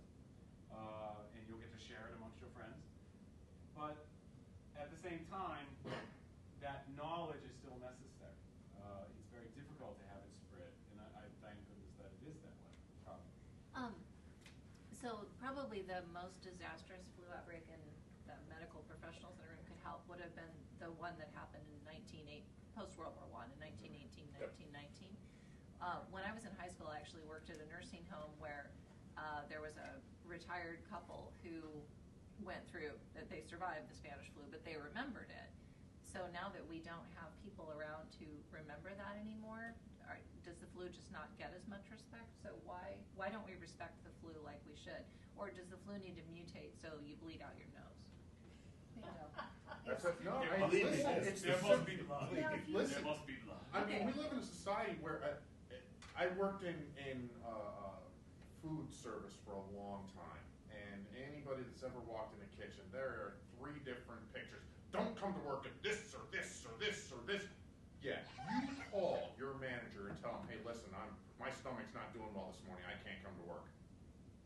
and you'll get to share it amongst your friends. But at the same time, that knowledge is still necessary. probably the most disastrous flu outbreak, and the medical professionals in the room could help, would have been the one that happened in post-World War I, in 1918, 1919. When I was in high school, I actually worked at a nursing home where there was a retired couple who went through, that they survived the Spanish flu, but they remembered it. So now that we don't have people around to remember that anymore, does the flu just not get as much respect? So why don't we respect the flu like we should? Or does the flu need to mutate so you bleed out your nose? Bingo. That's it. No, There I, must be- listen, it's there the must sim- be love. Listen, There must be love. I mean, Okay. we live in a society where I worked in food service for a long time, and anybody that's ever walked in a kitchen, there are 3 different pictures. Don't come to work at this or this or this or this. Yeah, you call your manager and tell him, hey, listen, my stomach's not doing well this morning. I can't come to work.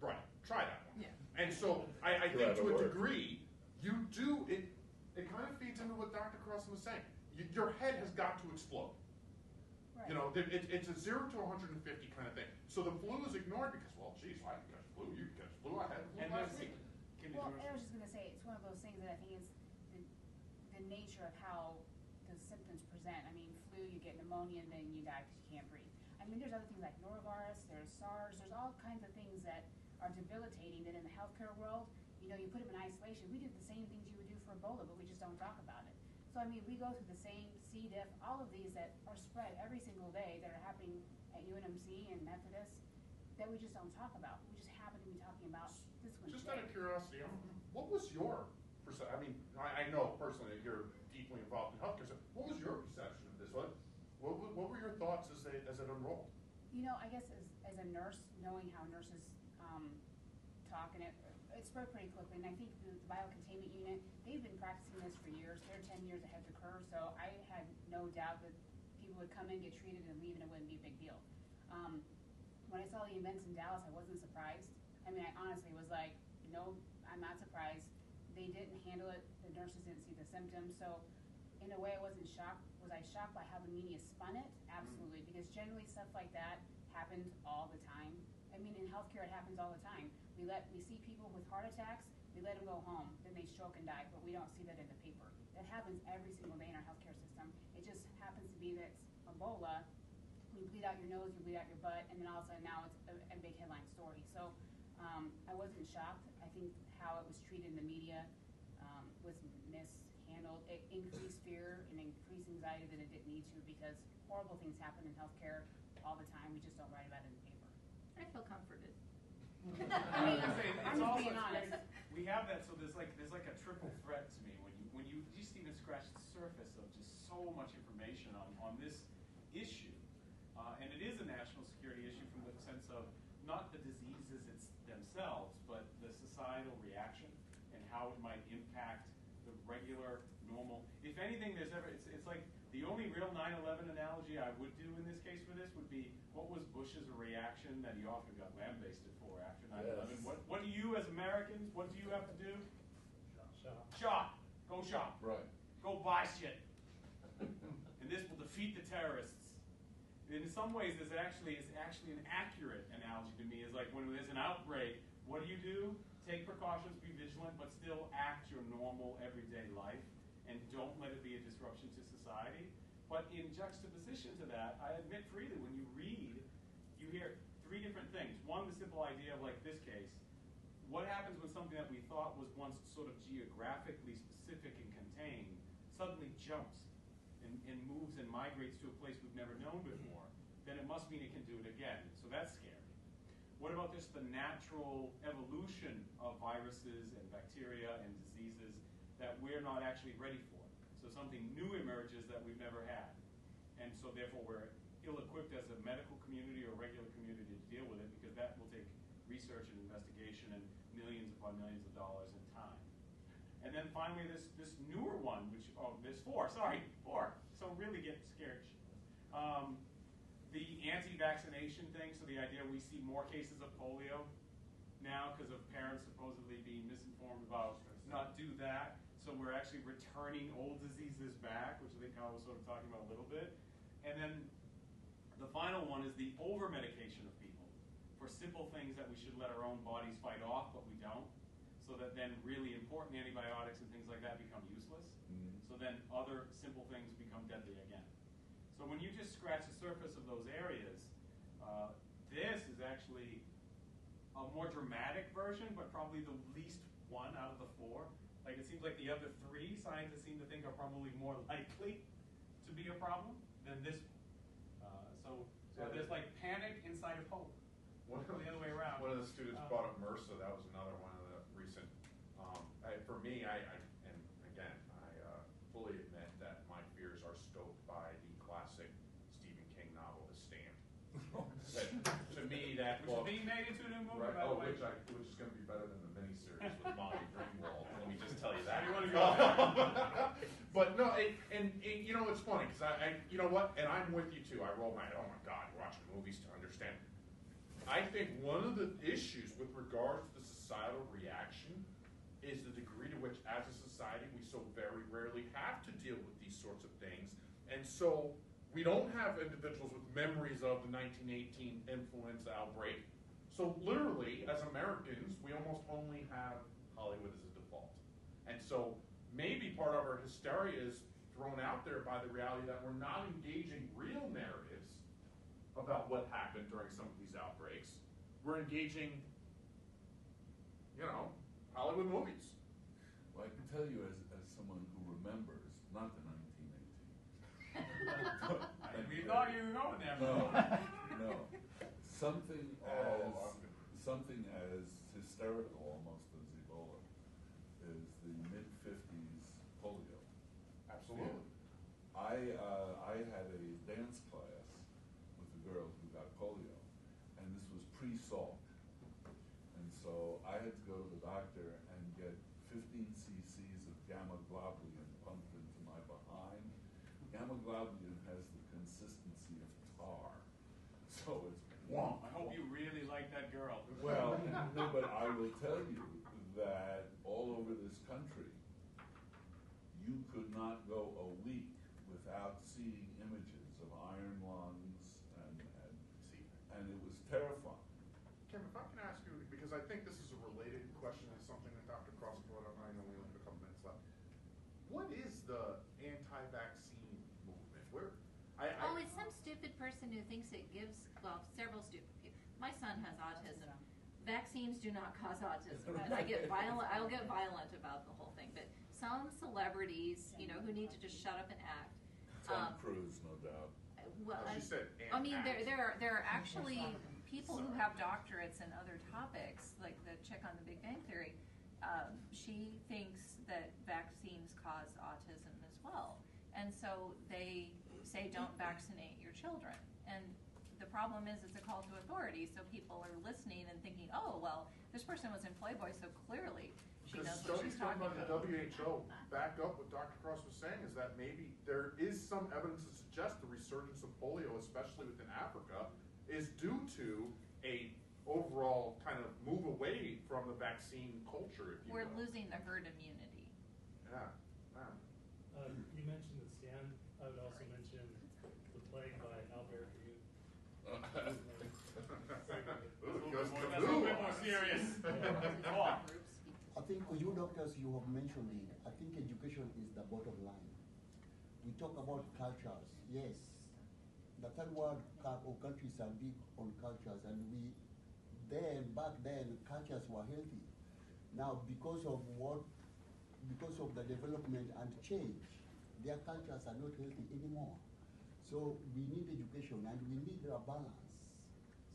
Right, try that one. Yeah. And so I You're think out of to a work. degree, you do it. It kind of feeds into what Dr. Carlson was saying. Your head has got to explode. Right. You know, it's a 0 to 150 kind of thing. So the flu is ignored because, well, geez, I can catch flu. You can catch flu. I had flu And last there's, week. Well, I was just gonna say, it's one of those things that I think is the nature of how the symptoms present. I mean, flu, you get pneumonia, and then you die because you can't breathe. I mean, there's other things like norovirus, there's SARS, there's all kinds of things that are debilitating that in the healthcare world, you know, you put them in isolation. We do the same things you would do for Ebola, but we just don't talk about it. So, I mean, we go through the same C. diff, all of these that are spread every single day that are happening at UNMC and Methodist that we just don't talk about. We just happen to be talking about this one Just today. out of curiosity, what was your perception? I mean, I know personally that you're deeply involved in healthcare. So what was your perception of this? What were your thoughts as it unrolled? You know, I guess as a nurse, knowing how nurses talk, and it spread pretty quickly. And I think the biocontainment unit, they've been practicing this for years. They're 10 years ahead of the curve, so I had no doubt that people would come in, get treated, and leave, and it wouldn't be a big deal. When I saw the events in Dallas, I wasn't surprised. I mean, I honestly was like, no, I'm not surprised. They didn't handle it. The nurses didn't see the symptoms. So in a way, I wasn't shocked. Was I shocked by how the media spun it? Absolutely, because generally stuff like that happens all the time. I mean, in healthcare, it happens all the time. We see people with heart attacks, we let them go home, then they stroke and die, but we don't see that in the paper. That happens every single day in our healthcare system. It just happens to be that it's Ebola. You bleed out your nose, you bleed out your butt, and then all of a sudden now it's a big headline story. So I wasn't shocked. I think how it was treated in the media was mishandled. It increased fear and increased anxiety that it didn't need to, because horrible things happen in healthcare all the time. We just don't write about it in the paper. I feel comforted. I mean, I'm just being honest. We have that, so there's like a triple threat to me when you just even scratch the surface of just so much information on this issue. And it is a national security issue from the sense of not the diseases themselves, but the societal reaction and how it might impact the regular, normal. If anything, it's like the only real 9/11 analogy I would do in this case for this would be, what was Bush's reaction that he often got lambasted for after 9/11? Yes. What do you as Americans, what do you have to do? Shop. Shop. Go shop. Right. Go buy shit. And this will defeat the terrorists. In some ways, this actually is an accurate analogy to me. Is like when there's an outbreak, what do? Take precautions, be vigilant, but still act your normal everyday life, and don't let it be a disruption to society. But in juxtaposition to that, I admit freely, when you read, you hear 3 different things. One, the simple idea of like this case. What happens when something that we thought was once sort of geographically specific and contained suddenly jumps and moves and migrates to a place we've never known before? Then it must mean it can do it again. So that's scary. What about just the natural evolution of viruses and bacteria and diseases that we're not actually ready for? So something new emerges that we've never had. And so therefore we're ill-equipped as a medical community or regular community to deal with it, because that will take research and investigation and millions upon millions of dollars in time. And then finally this newer one, there's 4. So really get scared. The anti-vaccination thing, so the idea we see more cases of polio now because of parents supposedly being misinformed about not do that. So we're actually returning old diseases back, which I think I was sort of talking about a little bit. And then the final one is the over-medication of people. for simple things that we should let our own bodies fight off, but we don't. So that then really important antibiotics and things like that become useless. So then other simple things become deadly again. So when you just scratch the surface of those areas, this is actually a more dramatic version, but probably the least one out of the four. Like it seems like the other three scientists seem to think are probably more likely to be a problem than this one. So there's like panic inside of hope. One of The other way around. One of the students brought up MRSA. That was another one of the recent. For me, and again, I fully admit that my fears are stoked by the classic Stephen King novel, The Stand. To me, that Which book, is being made into a new movie, right, by the way. which is going to be better than the miniseries with Molly Ringwald. Let me just tell you that. You wanna go there? But no, you know, it's funny because you know what, and I'm with you too. I roll my head. Oh my God, you're watching movies to understand. I think one of the issues with regards to the societal reaction is the degree to which, as a society, we so very rarely have to deal with these sorts of things, and so we don't have individuals with memories of the 1918 influenza outbreak. So literally, as Americans, we almost only have Hollywood as a default. And so maybe part of our hysteria is thrown out there by the reality that we're not engaging real narratives about what happened during some of these outbreaks. We're engaging, you know, Hollywood movies. Well, I can tell you as someone who remembers, not the 1918. We thought you were going there. No, no. Something as hysterical almost as Ebola is the mid-50s polio. Absolutely. I had a dance class with a girl who got polio, and this was pre-Salk. And so I had to go to the doctor and get 15 cc's of gamma globulin pumped into my behind. Gamma globulin has the consistency of tar, so it's wonk. I hope you really like that girl. Well, no, but I will tell you that all over this country, you could not go a week without seeing images of iron lungs, and it was terrifying. Kim, if I can ask you, because I think this is a related question to something that Dr. Cross brought up, I know we only have a couple minutes left. What is the anti-vaccine movement? It's some stupid person who thinks it gives, well, several stupid people. My son has autism. Vaccines do not cause autism, and I'll get violent about the whole thing. But some celebrities, who need to just shut up and act. Tom Cruise, no doubt. Well, She said I mean, act. there are actually people who have doctorates in other topics, like the chick on The Big Bang Theory. She thinks that vaccines cause autism as well, and so they say don't vaccinate your children. And the problem is it's a call to authority, so people are listening and thinking, oh, well, this person was in Playboy, so clearly she knows what Studies she's done talking by the about. WHO back up what Dr. Cross was saying is that maybe there is some evidence to suggest the resurgence of polio, especially within Africa, is due to a overall kind of move away from the vaccine culture, if you We're will. losing the herd immunity. Yeah. Yeah. You mentioned The Stand. I would also mention The Plague by Albert Camus. Ooh, goes That's a Camus little bit on more us. serious. Go on. I think you doctors, you have mentioned it. I think education is the bottom line. We talk about cultures. Yes, the third world countries are big on cultures, and back then, cultures were healthy. Now, because of the development and change, their cultures are not healthy anymore. So we need education, and we need a balance.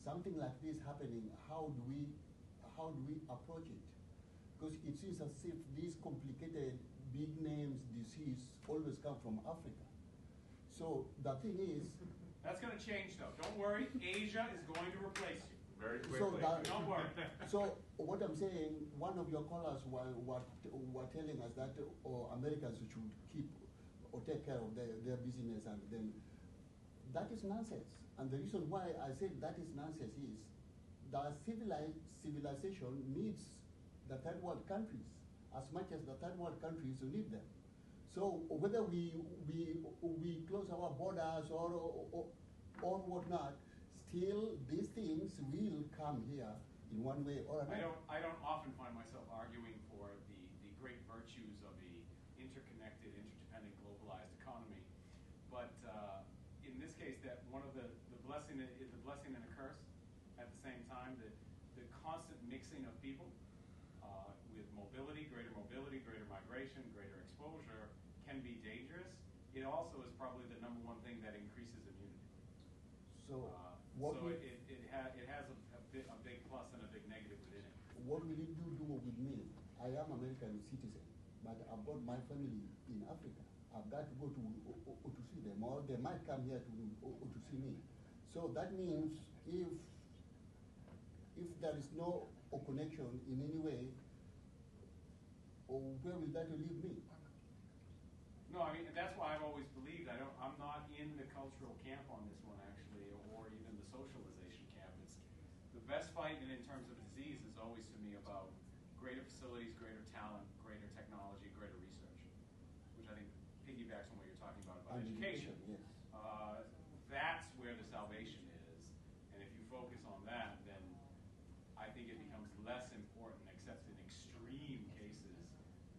Something like this happening, how do we approach it? Because it seems as if these complicated, big names, disease always come from Africa. So the thing is, That's going to change, though. Don't worry. Asia is going to replace you. Very so quickly. Don't worry. so what I'm saying, one of your callers were telling us that Americans should keep or take care of their business, and then that is nonsense. And the reason why I said that is nonsense is the civilization needs the third world countries as much as the third world countries need them. So whether we close our borders or whatnot, still these things will come here in one way or another. I don't often find myself arguing for the great virtues of the interconnected, interdependent, globalized economy, but in this case, that one of the blessing is a blessing and a curse at the same time. The constant mixing of people with mobility, greater migration, greater exposure can be dangerous. It also is probably the number one thing that increases immunity. So So it has a big plus and a big negative within it. what will it do with me? I am American citizen, but I've got my family in Africa. I've got to go to see them, or they might come here to see me. So that means if there is no connection in any way, where will that leave me? No, I mean, that's why I've always believed, I'm not in the cultural camp on this one, actually, or even the socialization camp. It's the best fight in terms of disease is always to me about greater facilities, greater talent, greater technology, greater research, which I think piggybacks on what you're talking about education. Yes. That's where the salvation is, and if you focus on that, then I think it becomes less important, except in extreme cases.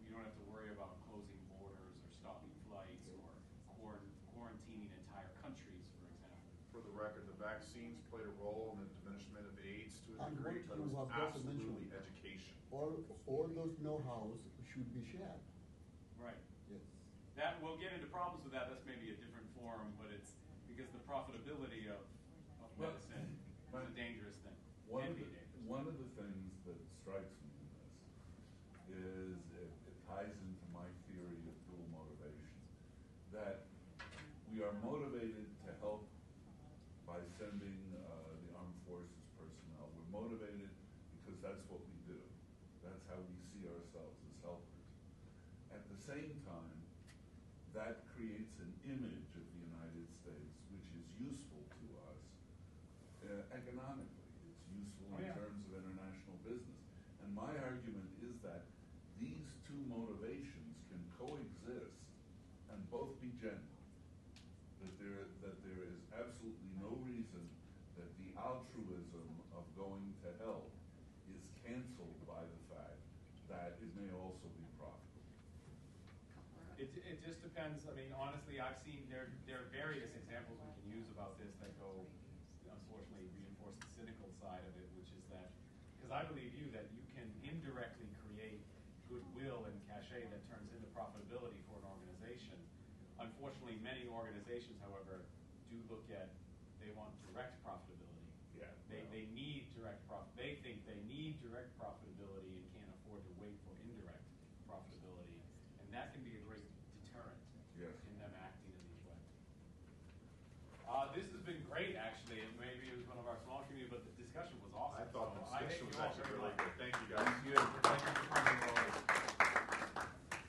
You don't have to worry about closing borders or stopping flights or quarantining entire countries, for example. For the record, the vaccines played a role in the diminishment of AIDS to a And degree, what but it you was have just absolutely mentioned. education. All those know-hows should be shared. Right. Yes. That we'll get into problems with that. That's maybe a different forum, but it's because the profitability of medicine is a dangerous thing. One Can of be the, dangerous. one of the things that strikes me in this is it ties into my theory of dual motivation, that we are motivated to help by sending the armed forces personnel. We're motivated because that's what we do. That's how we see ourselves as helpers. At the same time, that creates an image of the United States which is useful to us economically. It's useful in terms of international business. And my argument is that these two motivations can coexist and both be genuine. That there is absolutely no reason that the altruism of going to help is canceled by the fact that it may also be profitable. It just depends. I mean, honestly, I've seen there are various examples we can use about this that go, unfortunately, reinforce the cynical side of it, which is that, because I believe that you can indirectly create goodwill and cachet that turns into profitability for an organization. Unfortunately, many organizations, however, do look at, they want direct profitability. Yeah. They need direct profit. They think they need direct profitability and can't afford to wait for indirect profitability. And that can be a great deterrent in them acting in these ways. This has been great, actually, and maybe it was one of our small community, but the discussion was awesome. I thought the So discussion was thank you all actually very really much. good. Thank you, guys. Thank you.